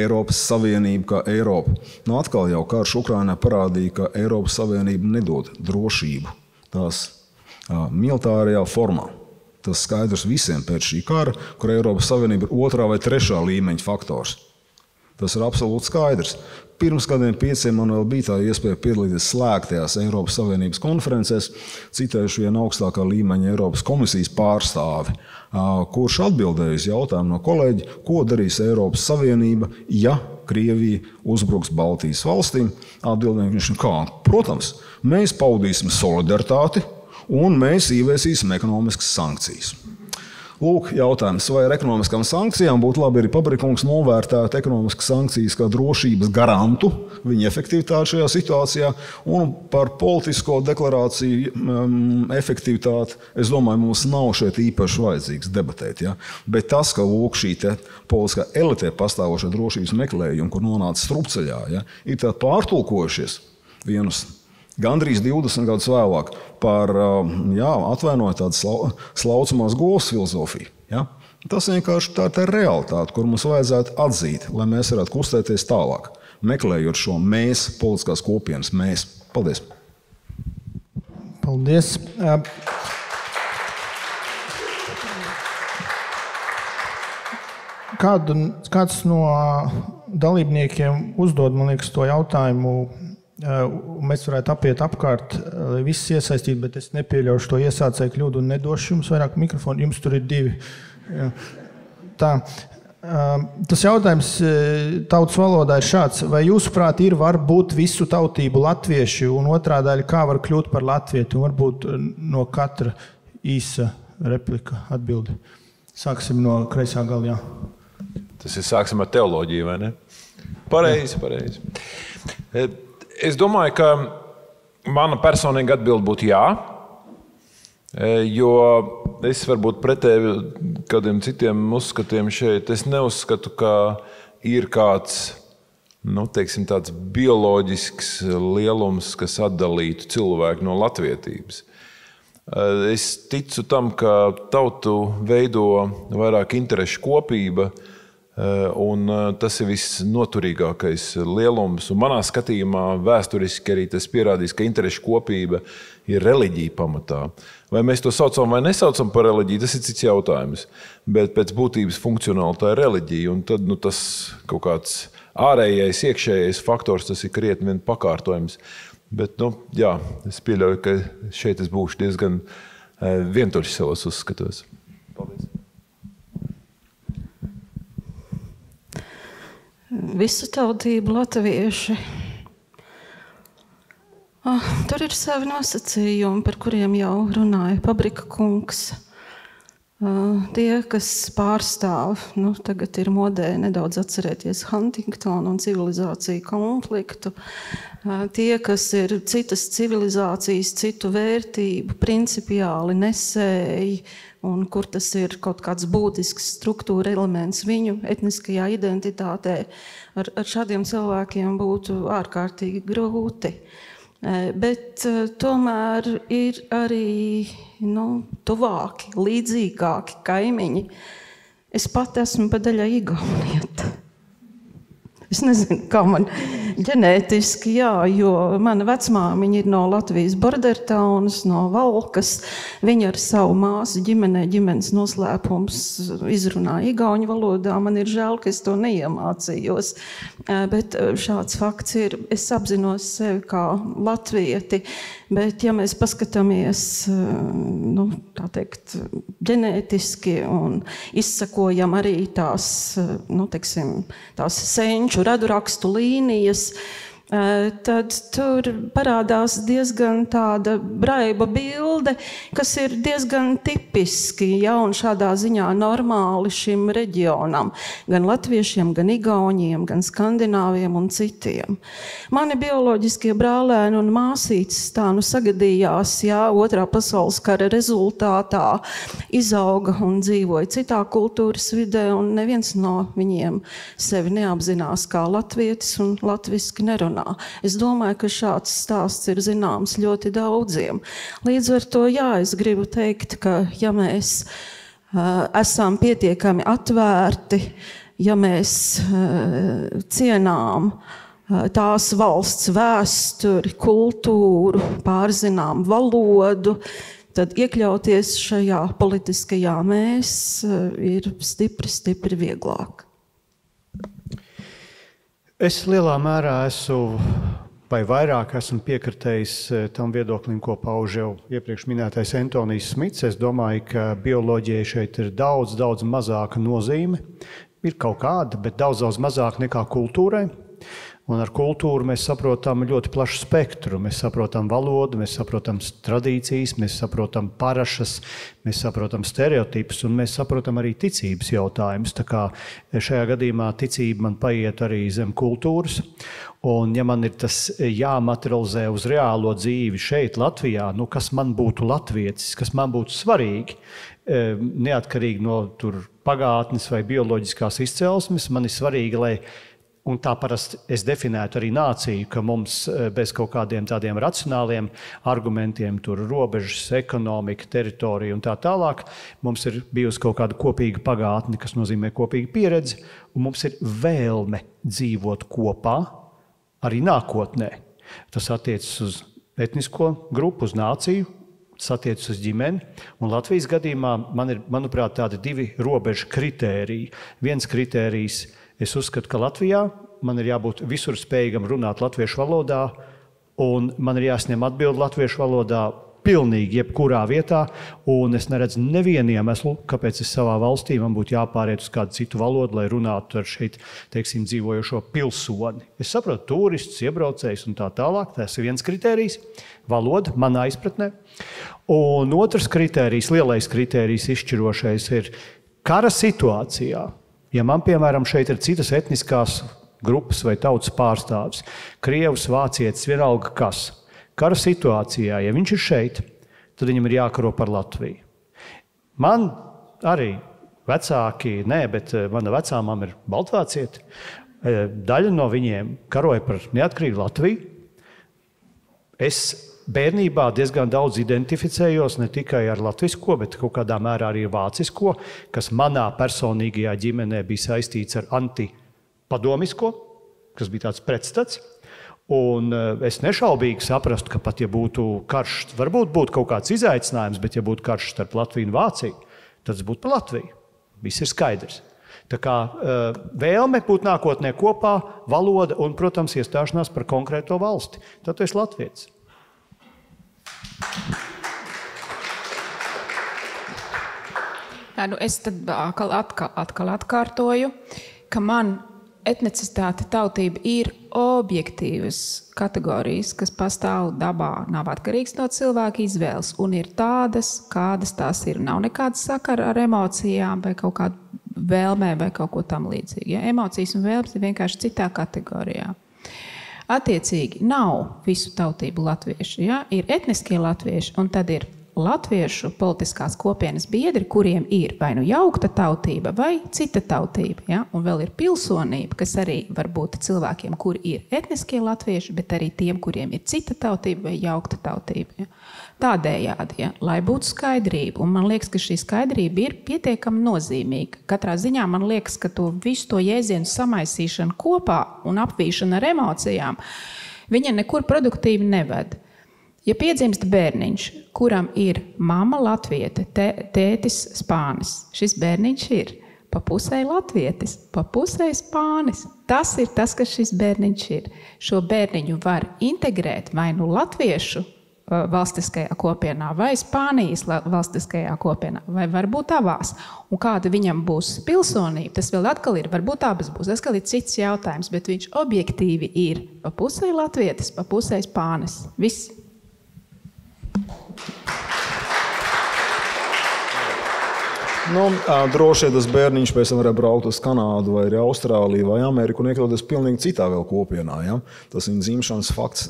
Speaker 6: Eiropas Savienība kā Eiropa. Atkal jau karš Ukrainā parādīja, ka Eiropas Savienība nedod drošību tās militārajā formā. Tas skaidrs visiem pēc šī kara, kur Eiropas Savienība ir 2. vai 3. līmeņa faktors. Tas ir absolūti skaidrs. Pirms gadiem 5 man vēl bija tā iespēja piedalīties slēgtajās Eiropas Savienības konferencēs, citējuši vienu augstākā līmeņa Eiropas komisijas pārstāvi, kurš atbildēja uz jautājumu no kolēģi, ko darīs Eiropas Savienība, ja Krievija uzbruks Baltijas valstīm. Atbildēja viņš, kā? Protams, mēs paudīsim solidaritāti un mēs ieviesīsim ekonomiskas sankcijas. Lūk, jautājums, vai ar ekonomiskām sankcijām būtu labi arī Pabrikungs novērtēt ekonomiskas sankcijas kā drošības garantu, viņa efektivitāti šajā situācijā, un par politisko deklarāciju efektivitāti, es domāju, mums nav šeit īpaši vajadzīgs debatēt. Ja? Bet tas, ka lūk šī te politiskā elitē pastāvošā drošības meklējuma, kur nonāca strupceļā, ja? Ir tā pārtulkojušies vienus gandrīz 20 gadus vēlāk par atvainoju tādu slaucamās govs filozofiju. Ja? Tas vienkārši tā ir realitāte, kur mums vajadzētu atzīt, lai mēs varētu kustēties tālāk, meklējot šo mēs, politiskās kopienas mēs. Paldies!
Speaker 1: Paldies! Kāds no dalībniekiem uzdod, man liekas, to jautājumu, mēs varētu apiet apkārt, lai viss iesaistīt, bet es nepieļaušu to iesācēju kļūdu un nedošu jums vairāk mikrofonu. Jums tur ir 2. Tā. Tas jautājums tautas valodā ir šāds. Vai jūsuprāt var būt visu tautību latvieši un otrā daļa, kā var kļūt par latvieti? Un varbūt no katra īsa replika atbildi. Sāksim no kreisā galā.
Speaker 5: Tas ir sāksim ar teoloģiju, vai ne? Pareizi. Es domāju, ka mana personīga atbilde būtu jā, jo es varbūt pretēji kādiem citiem uzskatiem šeit, es neuzskatu, ka ir kāds, teiksim, tāds bioloģisks lielums, kas atdalītu cilvēku no latvietības. Es ticu tam, ka tautu veido vairāk interešu kopība, un tas ir visnoturīgākais lielums. Un manā skatījumā vēsturiski arī tas pierādīs, ka interešu kopība ir reliģija pamatā. Vai mēs to saucam vai nesaucam par reliģiju, tas ir cits jautājums. Bet pēc būtības funkcionāli tā ir reliģija. Un tad tas kaut kāds ārējais, iekšējais faktors, tas ir krietni vien pakārtojums. Bet, jā, es pieļauju, ka šeit es būšu diezgan vientuļš savos uzskatos. Paldies.
Speaker 3: Visu tautību latvieši. Tur ir savi nosacījumi, par kuriem jau runāja Pabrika kungs. Tie, kas pārstāv, tagad ir modē nedaudz atcerēties Huntingtonu un civilizāciju konfliktu. Tie, kas ir citas civilizācijas, citu vērtību, principiāli nesēji, un kur tas ir kaut kāds būtisks struktūra elements viņu etniskajā identitātē, ar šādiem cilvēkiem būtu ārkārtīgi grūti. Bet tomēr ir arī tuvāki, līdzīgāki kaimiņi. Es pat esmu pa daļai igaunieta. Es nezinu, kā man Ģenētiski, jā, jo mana vecmāmiņa ir no Latvijas Bordertaunas, no Valkas. Viņa ar savu māsu ģimenes noslēpums izrunā igauņu valodā. Man ir žēl, ka es to neiemācījos. Bet šāds fakts ir, es apzinos sevi kā latvieti, bet ja mēs paskatāmies, tā teikt, ģenētiski un izsakojam arī tās, tās senču radurakstu līnijas, tad tur parādās diezgan tāda braiba bilde, kas ir diezgan tipiski, un šādā ziņā normāli šim reģionam, gan latviešiem, gan igauņiem, gan skandināviem un citiem. Mani bioloģiskie brālēni un māsītes tā sagadījās, Otrā pasaules kara rezultātā izauga un dzīvoja citā kultūras vidē, un neviens no viņiem sevi neapzinās kā latvietis un latviski nerunā. Es domāju, ka šāds stāsts ir zināms ļoti daudziem. Līdz ar to, es gribu teikt, ka ja mēs esam pietiekami atvērti, ja mēs cienām tās valsts vēsturi, kultūru, pārzinām valodu, tad iekļauties šajā politiskajā mēs ir stipri vieglāk.
Speaker 2: Es lielā mērā vairāk esmu piekritējis tam viedoklim, ko pauž jau iepriekš minētais Antonijs Smits. Es domāju, ka bioloģijai šeit ir daudz mazāka nozīme. Ir kaut kāda, bet daudz mazāk nekā kultūrai. Un ar kultūru mēs saprotam ļoti plašu spektru. Mēs saprotam valodu, mēs saprotam tradīcijas, mēs saprotam parašas, mēs saprotam stereotipus un mēs saprotam arī ticības jautājumus. Tā kā šajā gadījumā ticība man paiet arī zem kultūras. Un ja man ir tas jāmaterializē uz reālo dzīvi šeit, Latvijā, kas man būtu latvietis, kas man būtu svarīgi, neatkarīgi no pagātnes vai bioloģiskās izcelsmes, man ir svarīgi, lai un tā parasti es definētu arī nāciju, ka mums bez kaut kādiem tādiem racionāliem argumentiem, robežas, ekonomika, teritorija un tā tālāk, mums ir bijusi kaut kāda kopīga pagātne, kas nozīmē kopīga pieredze, un mums ir vēlme dzīvot kopā arī nākotnē. Tas attiecas uz etnisko grupu, uz nāciju, tas attiecas uz ģimeni, un Latvijas gadījumā man ir, manuprāt, tādi divi robežu kritēriji. Viens kritērijs, es uzskatu, ka Latvijā man ir jābūt visur spējīgam runāt latviešu valodā, un man ir jāsņem atbildi latviešu valodā pilnīgi jebkurā vietā, un es neredzu nevienu iemeslu, kāpēc es savā valstī man būtu jāpāriet uz kādu citu valodu, lai runātu ar šeit, teiksim, dzīvojošo pilsoni. Es saprotu turistus, iebraucējus un tā tālāk, tas ir viens kritērijs, valoda manā izpratnē. Un otrs kritērijs, lielais kritērijs izšķirošais ir kara situācijā. Ja man, piemēram, šeit ir citas etniskās grupas vai tautas pārstāvis, krievs, vācietis, vienalga kas, kara situācijā, ja viņš ir šeit, tad viņam ir jākaro par Latviju. Man arī vecāki, bet mana vecāmam ir baltvācieti, daļa no viņiem karoja par neatkarīgu Latviju. Es bērnībā diezgan daudz identificējos ne tikai ar latvisko, bet kaut kādā mērā arī vācisko, kas manā personīgajā ģimenē bija saistīts ar antipadomisko, kas bija tāds pretstats. Un es nešaubīgi saprastu, ka pat ja būtu karš, varbūt būtu kaut kāds izaicinājums, bet ja būtu karš starp Latviju un Vāciju, tad tas būtu par Latviju. Viss ir skaidrs. Tā kā vēlme būt nākotnē kopā, valoda un, protams, iestāšanās par konkrēto valsti. Tad tu esi latvietis.
Speaker 4: Es tad atkal atkārtoju, ka man etnicitāte, tautība ir objektīvas kategorijas, kas pastāv dabā, nav atkarīgs no cilvēka izvēles un ir tādas, kādas tās ir. Nav nekāda sakara ar emocijām vai kaut kādu vēlmēm vai kaut ko tam līdzīgi. Ja? Emocijas un vēlmes ir vienkārši citā kategorijā. Attiecīgi nav visu tautību latvieši. Ja? Ir etniskie latvieši un tad ir latviešu politiskās kopienas biedri, kuriem ir vai nu jaukta tautība vai cita tautība. Ja? Un vēl ir pilsonība, kas arī var būt cilvēkiem, kuri ir etniskie latvieši, bet arī tiem, kuriem ir cita tautība vai jaukta tautība. Ja? Tādējādi, ja? Lai būtu skaidrība. Un man liekas, ka šī skaidrība ir pietiekami nozīmīga. Katrā ziņā man liekas, ka visu to jēdzienu samaisīšanu kopā un apvīšanu ar emocijām, viņa nekur produktīvi neved. Ja piedzimst bērniņš, kuram ir mama latviete, tētis spānis, šis bērniņš ir pa pusē latvietis, pa pusē spānis. Tas ir tas, kas šis bērniņš ir. Šo bērniņu var integrēt vai nu latviešu valstiskajā kopienā vai Spānijas valstiskajā kopienā, vai varbūt abās. Un kāda viņam būs pilsonība, tas vēl atkal ir, varbūt abas būs. Tas atkal ir cits jautājums, bet viņš objektīvi ir pa pusē latvietis, pa pusē spānis. Viss.
Speaker 6: Droši vien tas bērniņš pēc tam varētu braukt uz Kanādu vai arī Austrāliju vai Ameriku un iekļauties pilnīgi citā vēl kopienā. Ja? Tas viņa dzimšanas fakts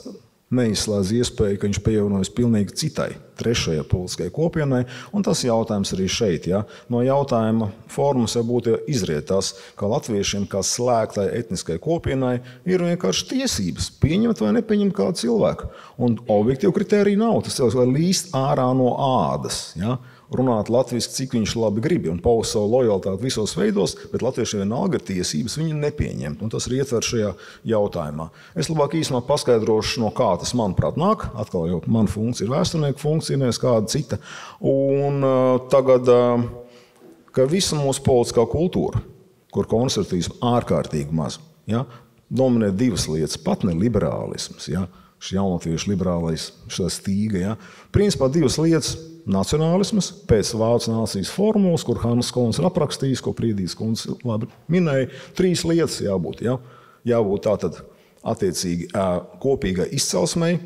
Speaker 6: neizslēdz iespēju, ka viņš pievienojas pilnīgi citai, trešajai politiskajai kopienai, un tas jautājums arī šeit. Ja? No jautājuma formas jau būtu izriet tas, ka latviešiem kā slēgtai etniskai kopienai ir vienkārši tiesības pieņemt vai nepieņemt kādu cilvēku. Un objektīvu kritēriju nav, tas cilvēks var līst ārā no ādas. Ja? Runāt latviski, cik viņš labi grib un paust savu lojalitāti visos veidos, bet latviešiem vienalga ir tiesības viņu nepieņemt, un tas ir ietver šajā jautājumā. Es labāk īsumā paskaidrošu, no kā tas, manuprāt, nāk. Atkal jau mana funkcija ir vēsturnieka funkcija, nevis kāda cita. Un tagad, ka visa mūsu politiskā kultūra, kur konservatīvisms ārkārtīgi maz, ja, dominē divas lietas, pat ne liberālisms, ja, šis jaunatviešu liberālais stīga, ja, principā divas lietas. Nacionālisms pēc Vācu nācijas formulas, kur Hannes Kolns ir aprakstījis, ko Priedīs kundze labi minēja, 3 lietas jābūt. Ja? Jābūt tātad attiecīgi kopīgai izcelsmei,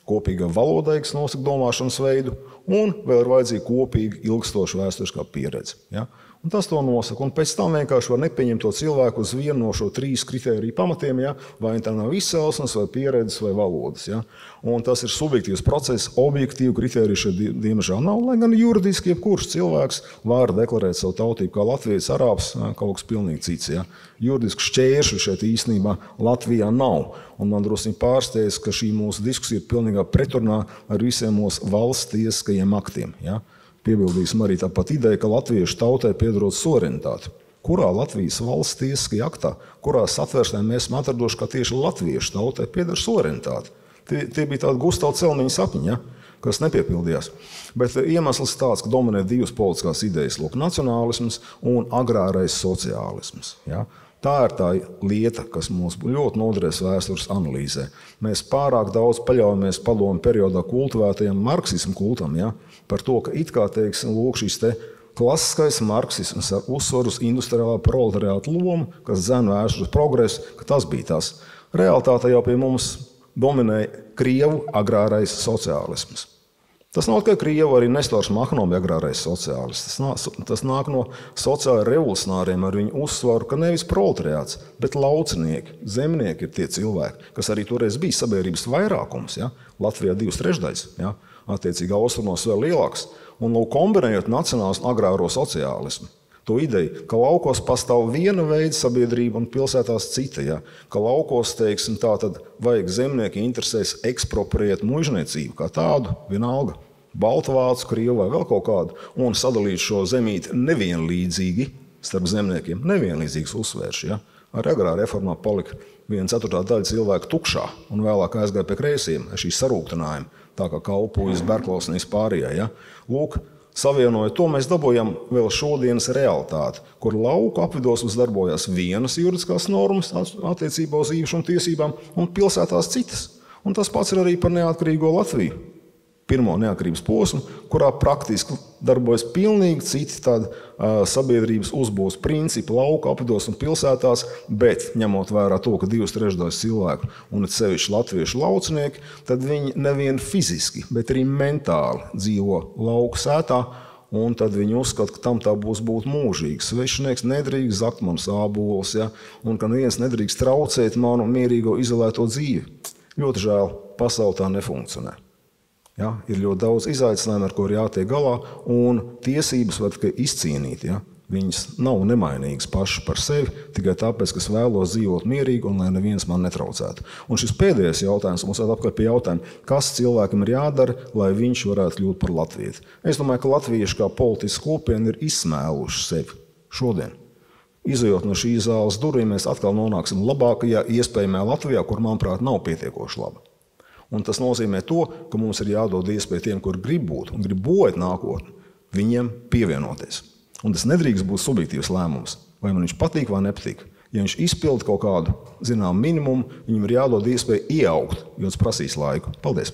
Speaker 6: kopīgai valodai, kas nosaka domāšanas veidu, un vēl ir vajadzīga kopīga ilgstoša vēsturiskā pieredze. Ja? Un tas to nosaka. Un pēc tam vienkārši var nepieņemt to cilvēku uz vienu no šo 3 kritēriju pamatiem, ja? Vai tā nav izcelsmes, vai pieredzes, vai valodas. Ja? Un tas ir subjektīvs process, objektīvu kritēriju šeit diemžēl nav, lai gan juridiski jebkurš cilvēks var deklarēt savu tautību kā latvietis, arābs, kaut kas pilnīgi cits. Ja? Juridiski šķēršļu šeit īstenībā Latvijā nav. Un man drusku pārsteidz, ka šī mūsu diskusija ir pilnīgā pretrunā ar visiem mūsu valsts tiesiskajiem aktiem. Ja? Piebildīsim arī tāpat ideja, ka latviešu tautai piederot suverenitāti. Kurā Latvijas valsts tiesiskajā aktā, kurā satversmē mēs esam atraduši, ka tieši latviešu tautai pieder suverenitāti? Tie bija tādi Gustavu Celmiņa sapņi, ja? Kas nepiepildījās. Bet iemesls tāds, ka dominē 2 politiskās idejas, nacionālisms un agrārais sociālisms. Ja? Tā ir tā lieta, kas mums ļoti noderēs vēstures analīzē. Mēs pārāk daudz paļaujamies padomu periodā kultivētajam marksismu kultam, ja? Par to, ka it kā, teiksim, lūk šis te klasiskais marksisms ar uzsvaru uz industriālā proletariāta lomu, kas dzen vēstures progresu, ka tas bija tas. Realtātē jau pie mums dominēja Krievu agrārais sociālisms. Tas nav tikai Krievu, arī Nestors Mahno bija agrārais sociālists. Tas nāk no sociāli revolucionāriem ar viņu uzsvaru, ka nevis proletariāts, bet laucinieki, zemnieki ir tie cilvēki, kas arī toreiz bija sabiedrības vairākums. Ja? Latvijā 2/3, ja? Attiecīgi austrumos vēl lielāks. Un kombinējot nacionāls un agrāro sociālismu. To ideju, ka laukos pastāv viena veida sabiedrība un pilsētās cita. Ja? Ka laukos, teiksim, tā tad vajag zemnieki interesēs ekspropriēt muižniecību kā tādu, vienalga, baltvācu, krievu vai vēl kaut kādu, un sadalīt šo zemīti nevienlīdzīgi starp zemniekiem. Nevienlīdzīgs uzsvērš. Ja? Ar agrā reformā palika 1/4 daļa cilvēku tukšā un vēlāk aizgāja pie kreisiem ar šī sarūktinājuma, tā kā Kalpujas, Berklausnīs pārējā. Ja? Lūk, savienojot to, mēs dabūjam vēl šodienas realitāti, kur lauku apvidos darbojās vienas juridiskās normas attiecībā uz īpašumu tiesībām un pilsētās citas. Un tas pats ir arī par neatkarīgo Latviju. Pirmo neatkarības posmu, kurā praktiski darbojas pilnīgi citi tādi sabiedrības uzbūves principi lauku apvidos un pilsētās, bet ņemot vērā to, ka 2/3 cilvēku un sevišķi latviešu laucinieki, tad viņi nevien fiziski, bet arī mentāli dzīvo lauku sētā, un tad viņi uzskata, ka tam tā būs būt mūžīgs. Svešinieks nedrīkst zakt man sāboles, ja? Un ka neviens nedrīkst traucēt manu mierīgo izolēto dzīvi. Ļoti žēl, pasaule tā nefunkcionē. Ja? Ir ļoti daudz izaicinājumu, ar ko ir jātiek galā, un tiesības var tikai izcīnīt. Ja? Viņas nav nemainīgas pašas par sevi, tikai tāpēc, ka es vēlos dzīvot mierīgi un lai neviens man netraucētu. Un šis pēdējais jautājums mums atpakaļ pie jautājuma, kas cilvēkam ir jādara, lai viņš varētu kļūt par latvieti. Es domāju, ka latvieši kā politiska kopiena ir izsmēluši sevi šodien. Izejot no šīs zāles durvīm, mēs atkal nonāksim labākajā iespējamajā Latvijā, kur, manuprāt, nav pietiekoši laba. Un tas nozīmē to, ka mums ir jādod iespēju tiem, kur grib būt un grib būvēt nākotni, viņiem pievienoties. Un tas nedrīkst būt subjektīvs lēmums, vai man viņš patīk vai nepatīk. Ja viņš izpilda kaut kādu, zinām, minimumu, viņam ir jādod iespēju ieaugt, jo tas prasīs laiku. Paldies!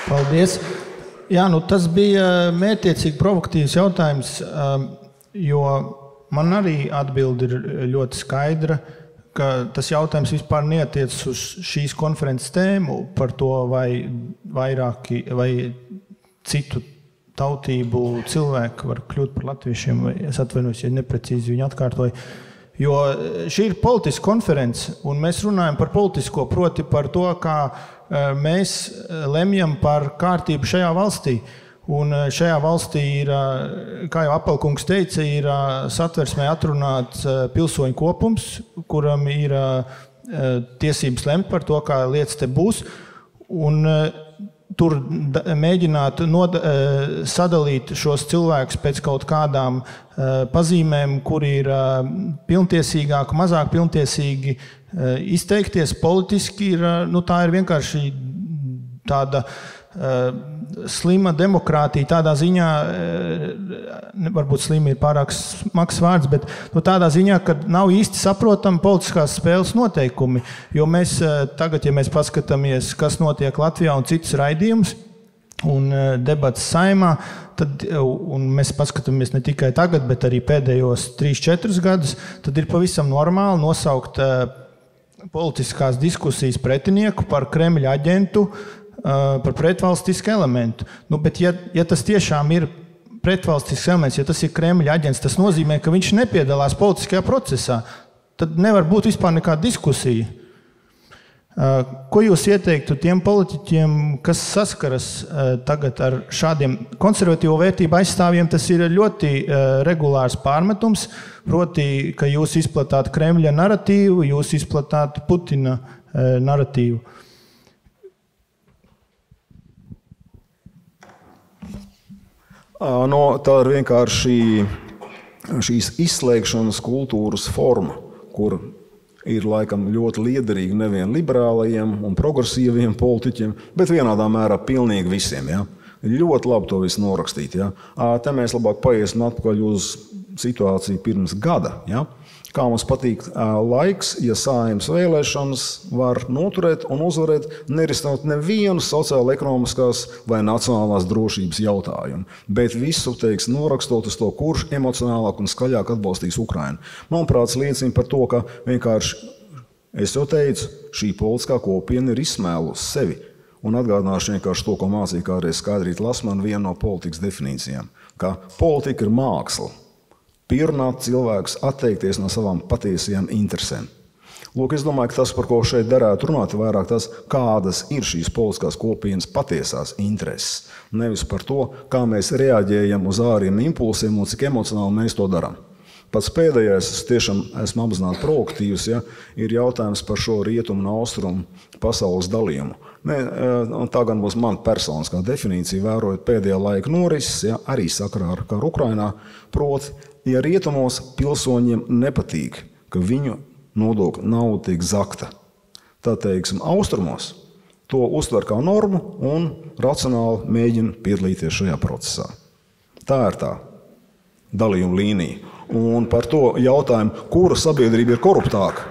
Speaker 1: Paldies! Jā, tas bija mērķiecīgi provokatīvs jautājums, jo man arī atbilde ir ļoti skaidra, ka tas jautājums vispār neatiecas uz šīs konferences tēmu par to, vai vairāki vai citu tautību cilvēki var kļūt par latviešiem, vai es atvainojos, ja neprecīzi viņu atkārtoju. Jo šī ir politiska konference, un mēs runājam par politisko, proti par to, kā mēs lemjam par kārtību šajā valstī. Un šajā valstī ir, kā jau Apelkungs teica, ir satversmē atrunāts pilsoņu kopums, kuram ir tiesības lemt par to, kā lietas te būs. Un tur mēģināt sadalīt šos cilvēkus pēc kaut kādām pazīmēm, kuri ir pilntiesīgāki, mazāk pilntiesīgi izteikties politiski, tā ir vienkārši tāda slima demokrātija, tādā ziņā, varbūt slima ir pārāk smags vārds, bet tādā ziņā, ka nav īsti saprotami politiskās spēles noteikumi. Jo mēs tagad, ja mēs paskatāmies, kas notiek Latvijā un citus raidījumus un debatas Saeimā, un mēs paskatāmies ne tikai tagad, bet arī pēdējos 3-4 gadus, tad ir pavisam normāli nosaukt politiskās diskusijas pretinieku par Kremļa aģentu, par pretvalstisku elementu. Bet ja tas tiešām ir pretvalstisks elements, ja tas ir Kremļa aģents, tas nozīmē, ka viņš nepiedalās politiskajā procesā. Tad nevar būt vispār nekāda diskusija. Ko jūs ieteiktu tiem politiķiem, kas saskaras tagad ar šādiem konservatīvo vērtību aizstāvjiem? Tas ir ļoti regulārs pārmetums, proti, ka jūs izplatāt Kremļa naratīvu, jūs izplatāt Putina naratīvu.
Speaker 6: Tā ir vienkārši šīs izslēgšanas kultūras forma, kur ir laikam ļoti liederīga nevien liberālajiem un progresīviem politiķiem, bet vienādā mērā pilnīgi visiem. Ja? Ļoti labi to visu norakstīt. Ja? Te mēs labāk paiesim atpakaļ uz situāciju pirms gada. Ja? Kā mums patīk laiks, ja Saeimas vēlēšanas var noturēt un uzvarēt, nerisinot nevienu sociāla-ekonomiskās vai nacionālās drošības jautājumu, bet visu, norakstot uz to, kurš emocionālāk un skaļāk atbalstīs Ukrainu. Manuprāt, liecina par to, ka vienkārši, es jau teicu, šī politiskā kopiena ir izsmēlusi sevi. Un atgādināšu vienkārši to, ko mācīja kādreiz Skaidrīta Lasmana, viena no politikas definīcijām, ka politika ir māksla. Pierunāt cilvēkus atteikties no savām patiesajām interesēm. Lūk, es domāju, ka tas, par ko šeit derētu runāt, ir vairāk tas, kādas ir šīs politiskās kopienas patiesās intereses. Nevis par to, kā mēs reaģējam uz āriem impulsiem un cik emocionāli mēs to darām. Pats pēdējais, es tiešām esmu apzināti provokatīvs, ja, ir jautājums par šo rietumu un austrumu pasaules dalījumu. Tā gan būs man personiskā definīcija, vērojot pēdējā laika norises, ja, arī sakarā ar karu Ukrainā, proti, ja rietumos pilsoņiem nepatīk, ka viņu nodokļu nauda tiek zakta, tad, austrumos to uztver kā normu un racionāli mēģina piedalīties šajā procesā. Tā ir tā dalījuma līnija. Un par to jautājumu, kura sabiedrība ir koruptāka,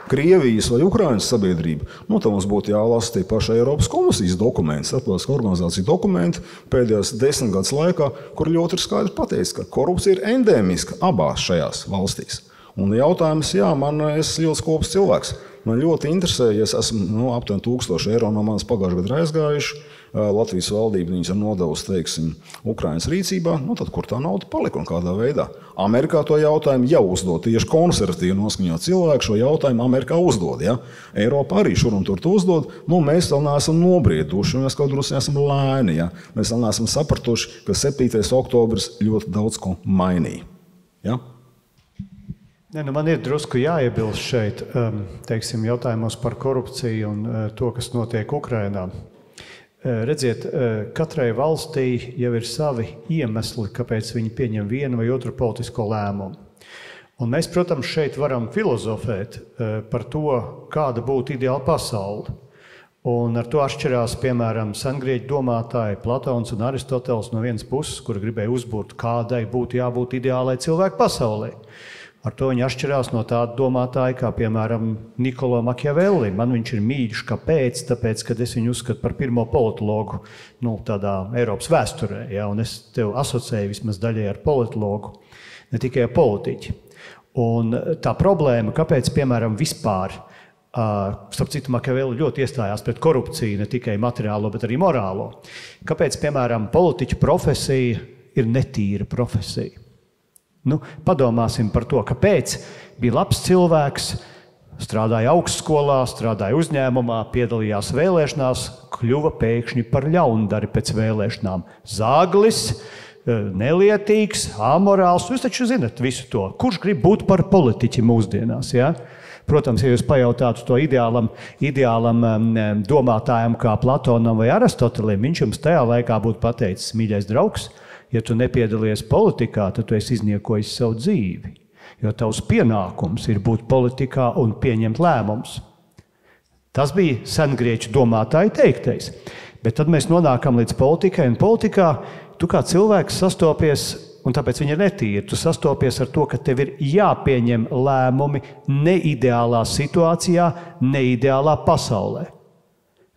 Speaker 6: Krievijas vai Ukrainas sabiedrība, tad mums būtu jālasa tie paši Eiropas komisijas dokumenti, starptautiskā organizācija dokumenti pēdējos 10 gadus laikā, kur ļoti ir skaidri pateicis, ka korupcija ir endēmiska abās šajās valstīs. Un jautājums, man esmu ļoti skops cilvēks. Man ļoti interesē, ja es esmu aptuveni 1000 eiro no manas pagājušā gada aizgājuši, Latvijas valdība viņus ir nodevusi, teiksim, Ukrainas rīcībā, tad kur tā nauda palika un kādā veidā? Amerikā to jautājumu jau uzdod. Tieši konservatīvi noskaņot cilvēku šo jautājumu Amerikā uzdod. Ja? Eiropā arī šur un tur to uzdod. Mēs vēl neesam nobrieduši, mēs kaut drusku esam lēni. Ja? Mēs vēl neesam sapratuši, ka 7. oktobris ļoti daudz ko mainīja. Ja?
Speaker 2: Man ir drusku jāiebilst šeit, teiksim, jautājumos par korupciju un to, kas notiek Ukrainā. Redziet, katrai valstī jau ir savi iemesli, kāpēc viņi pieņem vienu vai otru politisko lēmumu. Un mēs, protams, šeit varam filozofēt par to, kāda būtu ideāla pasaule. Un ar to atšķirās, piemēram, sengrieķu domātāji Platons un Aristoteles no vienas puses, kur gribēja uzbūrt, kādai būtu jābūt ideālai cilvēku pasaulē. Ar to viņi atšķirās no tāda domātāja, kā, piemēram, Nikolo Machiavelli. Man viņš ir mīļš, kāpēc? Tāpēc, kad es viņu uzskatu par pirmo politologu tādā Eiropas vēsturē. Ja? Un es tev asociēju vismaz daļai ar politologu, ne tikai ar politiķi. Un tā problēma, kāpēc, piemēram, vispār, starp citu, Machiavelli ļoti iestājās pret korupciju, ne tikai materiālo, bet arī morālo. Kāpēc, piemēram, politiķa profesija ir netīra profesija? Padomāsim par to, kāpēc bija labs cilvēks, strādāja augstskolā, strādāja uzņēmumā, piedalījās vēlēšanās, kļuva pēkšņi par ļaundari pēc vēlēšanām. Zāglis, nelietīgs, amorāls, jūs taču zinat visu to. Kurš grib būt par politiķi mūsdienās, ja? Protams, ja jūs pajautātu to ideālam domātājam kā Platonam vai Aristotelim, viņš jums tajā laikā būtu pateicis, mīļais draugs, ja tu nepiedalies politikā, tad tu esi izniekojis savu dzīvi. Jo tavs pienākums ir būt politikā un pieņemt lēmumus. Tas bija sengrieķu domātāju teiktais. Bet tad mēs nonākam līdz politikai, un politikā tu kā cilvēks sastopies, un tāpēc viņi ir netīri, tu sastopies ar to, ka tev ir jāpieņem lēmumi neideālā situācijā, neideālā pasaulē.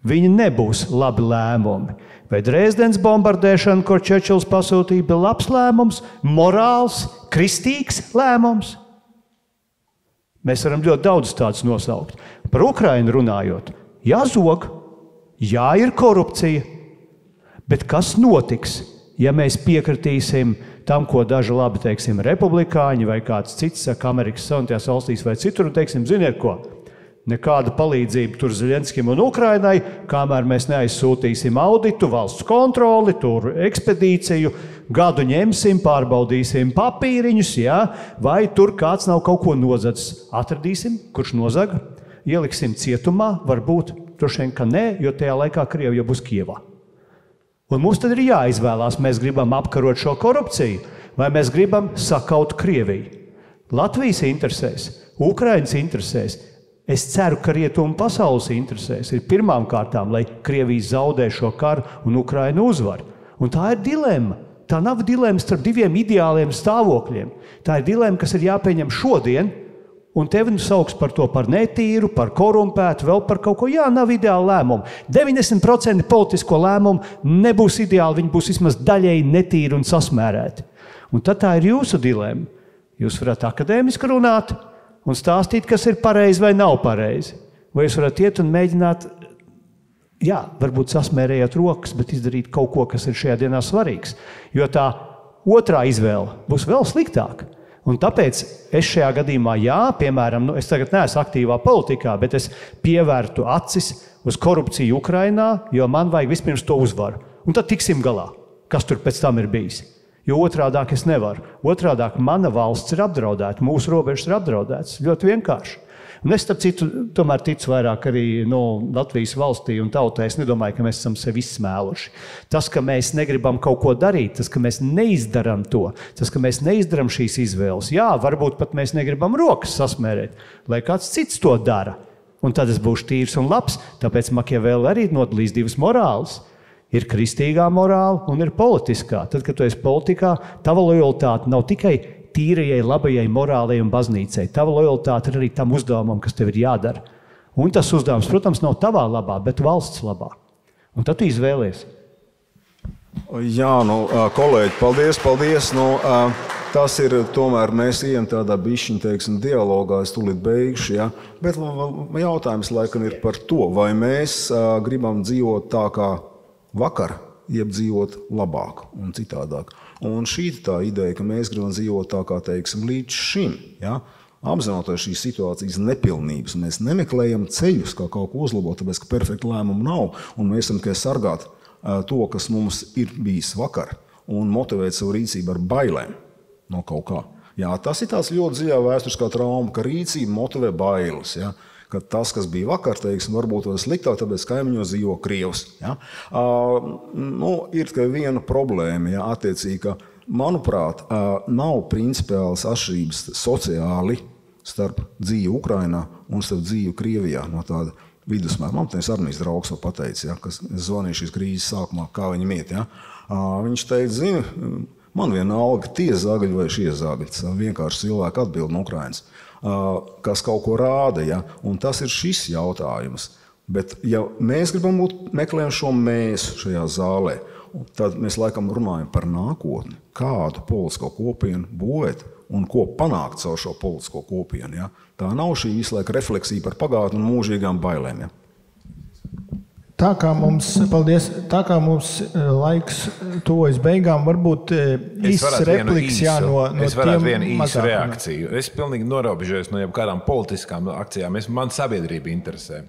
Speaker 2: Viņi nebūs labi lēmumi. Vai Dresdens bombardēšana, kur Čerčils pasūtīja, bija labs lēmums, morāls, kristīgs lēmums? Mēs varam ļoti daudz tādus nosaukt. Par Ukrainu runājot, jāzog, jā, ir korupcija, bet kas notiks, ja mēs piekritīsim tam, ko daži labi, teiksim, republikāņi vai kāds cits saka Amerikas Savienotajās valstīs vai citur, un teiksim, ziniet ko? Nekāda palīdzība tur Zeļenskim un Ukrainai, kamēr mēs neaizsūtīsim auditu, valsts kontroli, tur ekspedīciju, gadu ņemsim, pārbaudīsim papīriņus, ja? Vai tur kāds nav kaut ko nozadzis. Atradīsim, kurš nozaga, ieliksim cietumā, varbūt, droši vien, ka nē, jo tajā laikā Krievi jau būs Kievā. Un mums tad ir jāizvēlās, mēs gribam apkarot šo korupciju, vai mēs gribam sakaut Krieviju. Latvijas interesēs, Ukrainas interesēs, es ceru, ka rietumu pasaules interesēs ir pirmām kārtām, lai Krievija zaudē šo karu un Ukraina uzvar. Un tā ir dilemma. Tā nav dilemma starp diviem ideāliem stāvokļiem. Tā ir dilemma, kas ir jāpieņem šodien, un tevi sauks par to par netīru, par korumpētu, vēl par kaut ko. Jā, nav ideāla lēmuma. 90% politisko lēmumu nebūs ideāli, viņi būs vismaz daļēji netīri un sasmērēti. Un tad tā ir jūsu dilemma. Jūs varat akadēmiski runāt un stāstīt, kas ir pareizi vai nav pareizi. Vai jūs varat iet un mēģināt, jā, varbūt sasmērējot rokas, bet izdarīt kaut ko, kas ir šajā dienā svarīgs. Jo tā otrā izvēle būs vēl sliktāka. Un tāpēc es šajā gadījumā, jā, piemēram, es tagad neesmu aktīvā politikā, bet es pievērtu acis uz korupciju Ukrainā, jo man vajag vispirms to uzvaru. Un tad tiksim galā, kas tur pēc tam ir bijis. Jo otrādāk es nevaru. Otrādāk mana valsts ir apdraudēta, mūsu robežas ir apdraudētas. Ļoti vienkārši. Un es, starp citu, tomēr ticu vairāk arī Latvijas valstī un tautai. Es nedomāju, ka mēs esam sevi izsmēluši. Tas, ka mēs negribam kaut ko darīt, tas, ka mēs neizdaram to, tas, ka mēs neizdaram šīs izvēles. Jā, varbūt pat mēs negribam rokas sasmērēt, lai kāds cits to dara. Un tad es būšu tīrs un labs, tāpēc Machiavelli arī nodalīs divas morāles. Ir kristīgā morāla un ir politiskā. Tad, kad tu esi politikā, tava lojalitāte nav tikai tīrajai, labajai morālei un baznīcai. Tava lojalitāte ir arī tam uzdevumam, kas tev ir jādara. Un tas uzdevums, protams, nav tavā labā, bet valsts labā. Un tad tu izvēlies.
Speaker 6: Jā, kolēģi, paldies. Tas ir, tomēr mēs ejam tādā bišķiņa, teiksim, dialogā, es tūlīt beigšu, ja? Bet jautājums laikam ir par to, vai mēs gribam dzīvot tā, kā vakar, jeb dzīvot labāk un citādāk. Un šī tā ideja, ka mēs gribam dzīvot tā, kā teiksim, līdz šim, ja? Apzinoties šīs situācijas nepilnības, mēs nemeklējam ceļus, kā kaut ko uzlabot, tāpēc, ka perfekta lēmuma nav, un mēs esam tikai sargāt to, kas mums ir bijis vakar, un motivēt savu rīcību ar bailēm no kaut kā. Jā, tas ir tāds ļoti dziļā vēsturiskā trauma, ka rīcība motivē bailes, ja? Ka tas, kas bija vakar, teiksim, varbūt vēl sliktāk, tāpēc kaimiņos dzīvo krievs. Ja? Ir tikai viena problēma, ja? Attiecīgi, ka, manuprāt, nav principiālas atšķirības sociāli starp dzīvi Ukrainā un starp dzīvi Krievijā no tāda vidusmēra. Man teiks armijas draugs vēl pateica, ja? Kas zvanīja šīs krīzes sākumā, kā viņam iet. Ja? Viņš teica, zini, man vienalga tie zagļi vai šie zagļi. Tas vienkārši cilvēki atbild no Ukrainas. Kas kaut ko rāda, ja? Un tas ir šis jautājums. Bet, ja mēs gribam meklējam šo mēs šajā zālē, tad mēs laikam runājam par nākotni, kādu politisko kopienu būvēt un ko panākt caur šo politisko kopienu. Ja? Tā nav šī visu laiku refleksija par pagātni un mūžīgām bailēm. Ja?
Speaker 1: Tā kā mums laiks tuvojas beigām, varbūt īsts repliks no
Speaker 5: es varētu vienu īsu
Speaker 1: mazāk.
Speaker 5: reakciju. Es pilnīgi norobežojos no jebkādām politiskām akcijām. Man sabiedrība interesē.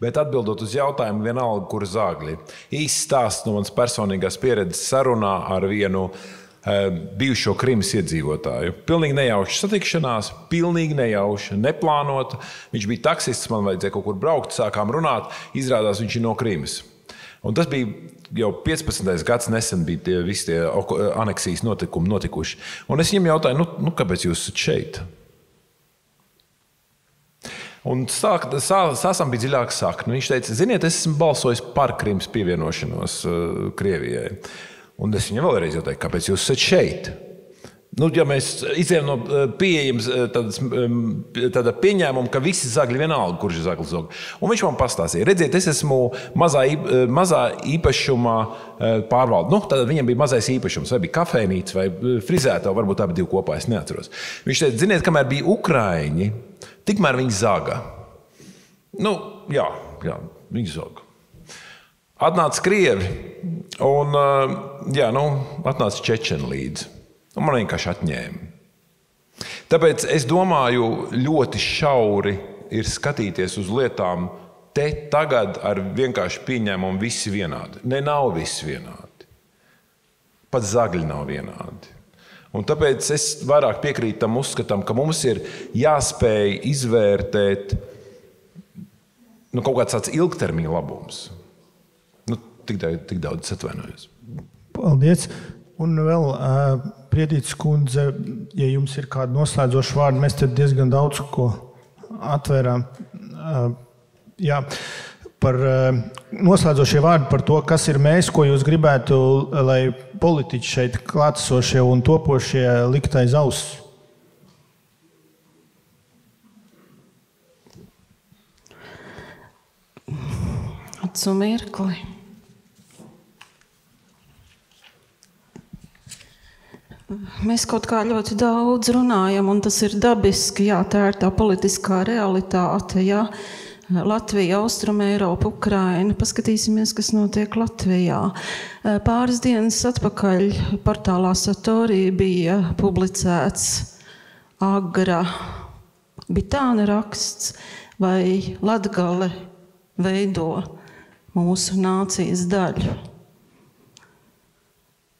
Speaker 5: Bet atbildot uz jautājumu vienalga, kur zāgļi. Īsts stāsts no manas personīgās pieredzes sarunā ar vienu bijušo Krimas iedzīvotāju. Pilnīgi nejauša satikšanās, pilnīgi nejauša, neplānota. Viņš bija taksists, man vajadzēja kaut kur braukt, sākām runāt, izrādās viņš ir no Krimas. Un tas bija jau 15. gads, nesen bija visi tie aneksijas notikumi notikuši. Un es viņam jautāju, kāpēc jūs esat šeit? Un sāsam bija dziļāka sakna. Viņš teica, ziniet, es esmu balsojis par Krimas pievienošanos Krievijai. Un es viņam vēlreiz jautāju, kāpēc jūs esat šeit? Ja mēs izējām no pieejams tāda pieņēmuma, ka visi zagļi vienalga, kurš ir zagļu zog. Un viņš man pastāstīja, redziet, es esmu mazā īpašumā pārvalde. Tad viņam bija mazais īpašums, vai bija kafejnīca, vai frizētā, varbūt abi divi kopā, es neatceros. Viņš teica, ziniet, kamēr bija Ukraiņi, tikmēr viņi zaga. Jā, viņi zaga. Atnāca Krievi un atnāca Čečeni līdzi. Un man vienkārši atņēma. Tāpēc es domāju, ļoti šauri ir skatīties uz lietām te tagad ar vienkārši pieņēmumu visi vienādi. Nav visi vienādi. Pat zagļi nav vienādi. Un tāpēc es vairāk piekrītu tam uzskatam, ka mums ir jāspēj izvērtēt kaut kāds tāds ilgtermiņa labums. Tik daudz atvainojos.
Speaker 1: Paldies. Un vēl, Priedītes kundze, ja jums ir kādi noslēdzoši vārdi, mēs te diezgan daudz ko atvērām. Par noslēdzošie vārdi par to, kas ir mēs, ko jūs gribētu, lai politiķi šeit klātesošie un topošie likt aiz auss.
Speaker 3: Atsu mirkli. Mēs kaut kā ļoti daudz runājam, un tas ir dabiski, tā ir tā politiskā realitāte, Latvija, Austruma Eiropa, Ukraina. Paskatīsimies, kas notiek Latvijā. Pāris dienas atpakaļ portālā Satori bija publicēts Agra Bitāna raksts, vai Latgale veido mūsu nācijas daļu.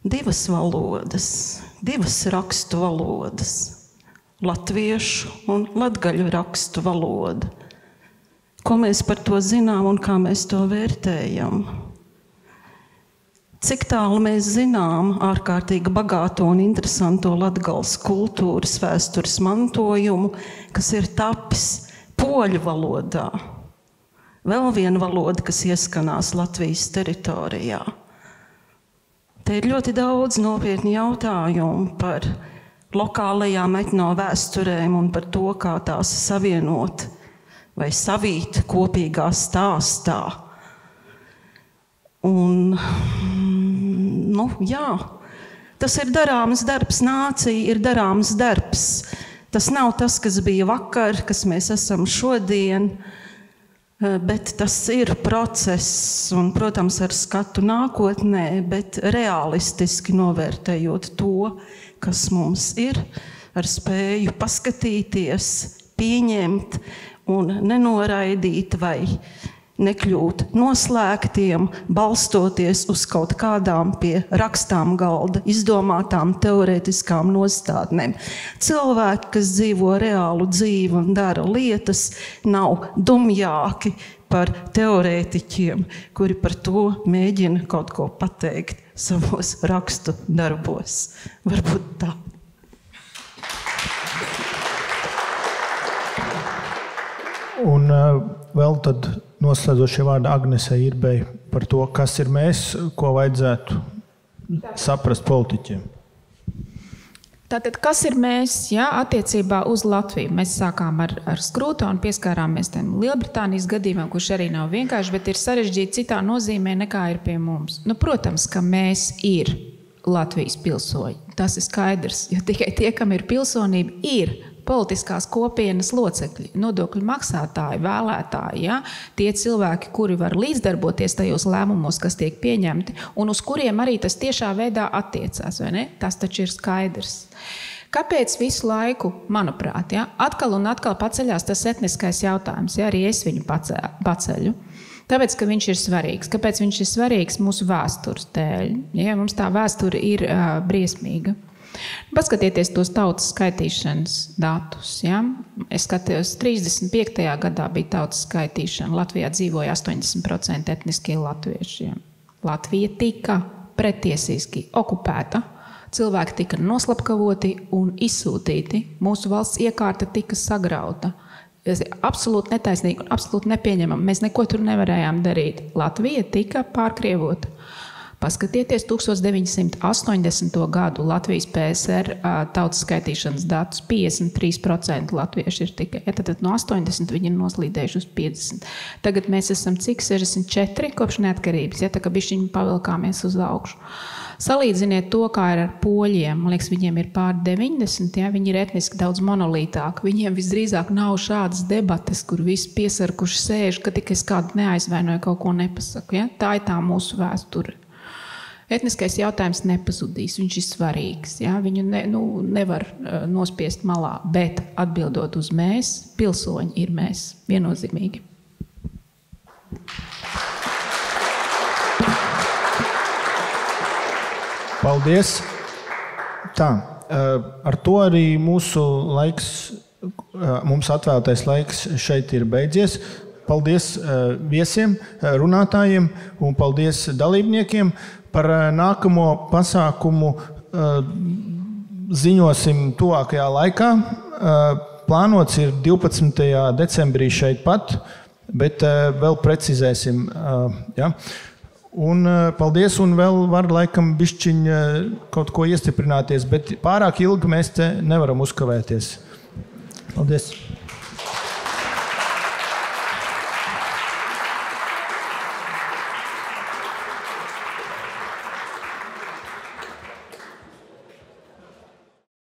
Speaker 3: Divas valodas, divas rakstu valodas, latviešu un latgaļu rakstu valoda. Ko mēs par to zinām un kā mēs to vērtējam? Cik tālu mēs zinām ārkārtīgi bagāto un interesanto Latgales kultūras vēstures mantojumu, kas ir tapis poļu valodā. Vēl viena valoda, kas ieskanās Latvijas teritorijā. Te ir ļoti daudz nopietni jautājumu par lokālajām etnovēsturēm un par to, kā tās savienot vai savīt kopīgā stāstā. Un, tas ir darāms darbs, nācija ir darāms darbs. Tas nav tas, kas bija vakar, kas mēs esam šodien. Bet tas ir process un, protams, ar skatu nākotnē, bet realistiski novērtējot to, kas mums ir, ar spēju paskatīties, pieņemt un nenoraidīt vai nekļūt noslēgtiem, balstoties uz kaut kādām pie rakstām galda izdomātām teorētiskām nostādnēm. Cilvēki, kas dzīvo reālu dzīvi un dara lietas, nav dumjāki par teorētiķiem, kuri par to mēģina kaut ko pateikt savos rakstu darbos. Varbūt tā.
Speaker 1: Un vēl tad noslēdzošie vārdi Agnesei Irbei par to, kas ir mēs, ko vajadzētu saprast politiķiem.
Speaker 4: Tātad, kas ir mēs, attiecībā uz Latviju? Mēs sākām ar Skrūta un pieskārāmies tam Lielbritānijas gadījumam, kurš arī nav vienkārši, bet ir sarežģīti citā nozīmē nekā ir pie mums. Protams, ka mēs ir Latvijas pilsoņi. Tas ir skaidrs, jo tikai tie, kam ir pilsonība, ir politiskās kopienas locekļi, nodokļu maksātāji, vēlētāji, tie cilvēki, kuri var līdzdarboties tajos lēmumos, kas tiek pieņemti, un uz kuriem arī tas tiešā veidā attiecās, vai ne? Tas taču ir skaidrs. Kāpēc visu laiku, manuprāt, atkal un atkal paceļās tas etniskais jautājums, arī es viņu paceļu? Tāpēc, ka viņš ir svarīgs. Kāpēc viņš ir svarīgs? Mūsu vēstures dēļ. Mums tā vēsture ir briesmīga. Paskatieties tos tautas skaitīšanas datus. Es skatījos, 35. gadā bija tautas skaitīšana. Latvijā dzīvoja 80% etniskie latvieši. Latvija tika pretiesiski okupēta. Cilvēki tika noslapkavoti un izsūtīti. Mūsu valsts iekārta tika sagrauta. Absolūti netaisnīgi un absolūti nepieņemami. Mēs neko tur nevarējām darīt. Latvija tika pārkrievota. Paskatieties 1980. gadu Latvijas PSR tautas skaitīšanas datus. 53% latvieši ir tikai. Tad no 80 viņi ir noslīdējuši uz 50. Tagad mēs esam cik? 64 kopš neatkarības. Tā kā bišķiņi pavilkāmies uz augšu. Salīdziniet to, kā ir ar poļiem. Man liekas, viņiem ir pār 90. Viņi ir etniski daudz monolītāki. Viņiem visdrīzāk nav šādas debates, kur visi piesarkuši sēž, ka tikai es kādu neaizvainoju, kaut ko nepasaku. Tā ir tā mūsu vēsture. Etniskais jautājums nepazudīs, viņš ir svarīgs. Viņu nevar nospiest malā, bet atbildot uz mēs, pilsoņi ir mēs, viennozīmīgi.
Speaker 1: Paldies! Tā, ar to arī mūsu laiks, mums atvēltais laiks šeit ir beidzies. Paldies viesiem, runātājiem un paldies dalībniekiem. Par nākamo pasākumu ziņosim tuvākajā laikā. Plānots ir 12. decembrī šeit pat, bet vēl precizēsim. Un paldies, un vēl var laikam bišķiņ kaut ko iestiprināties, bet pārāk ilgi mēs te nevaram uzkavēties. Paldies!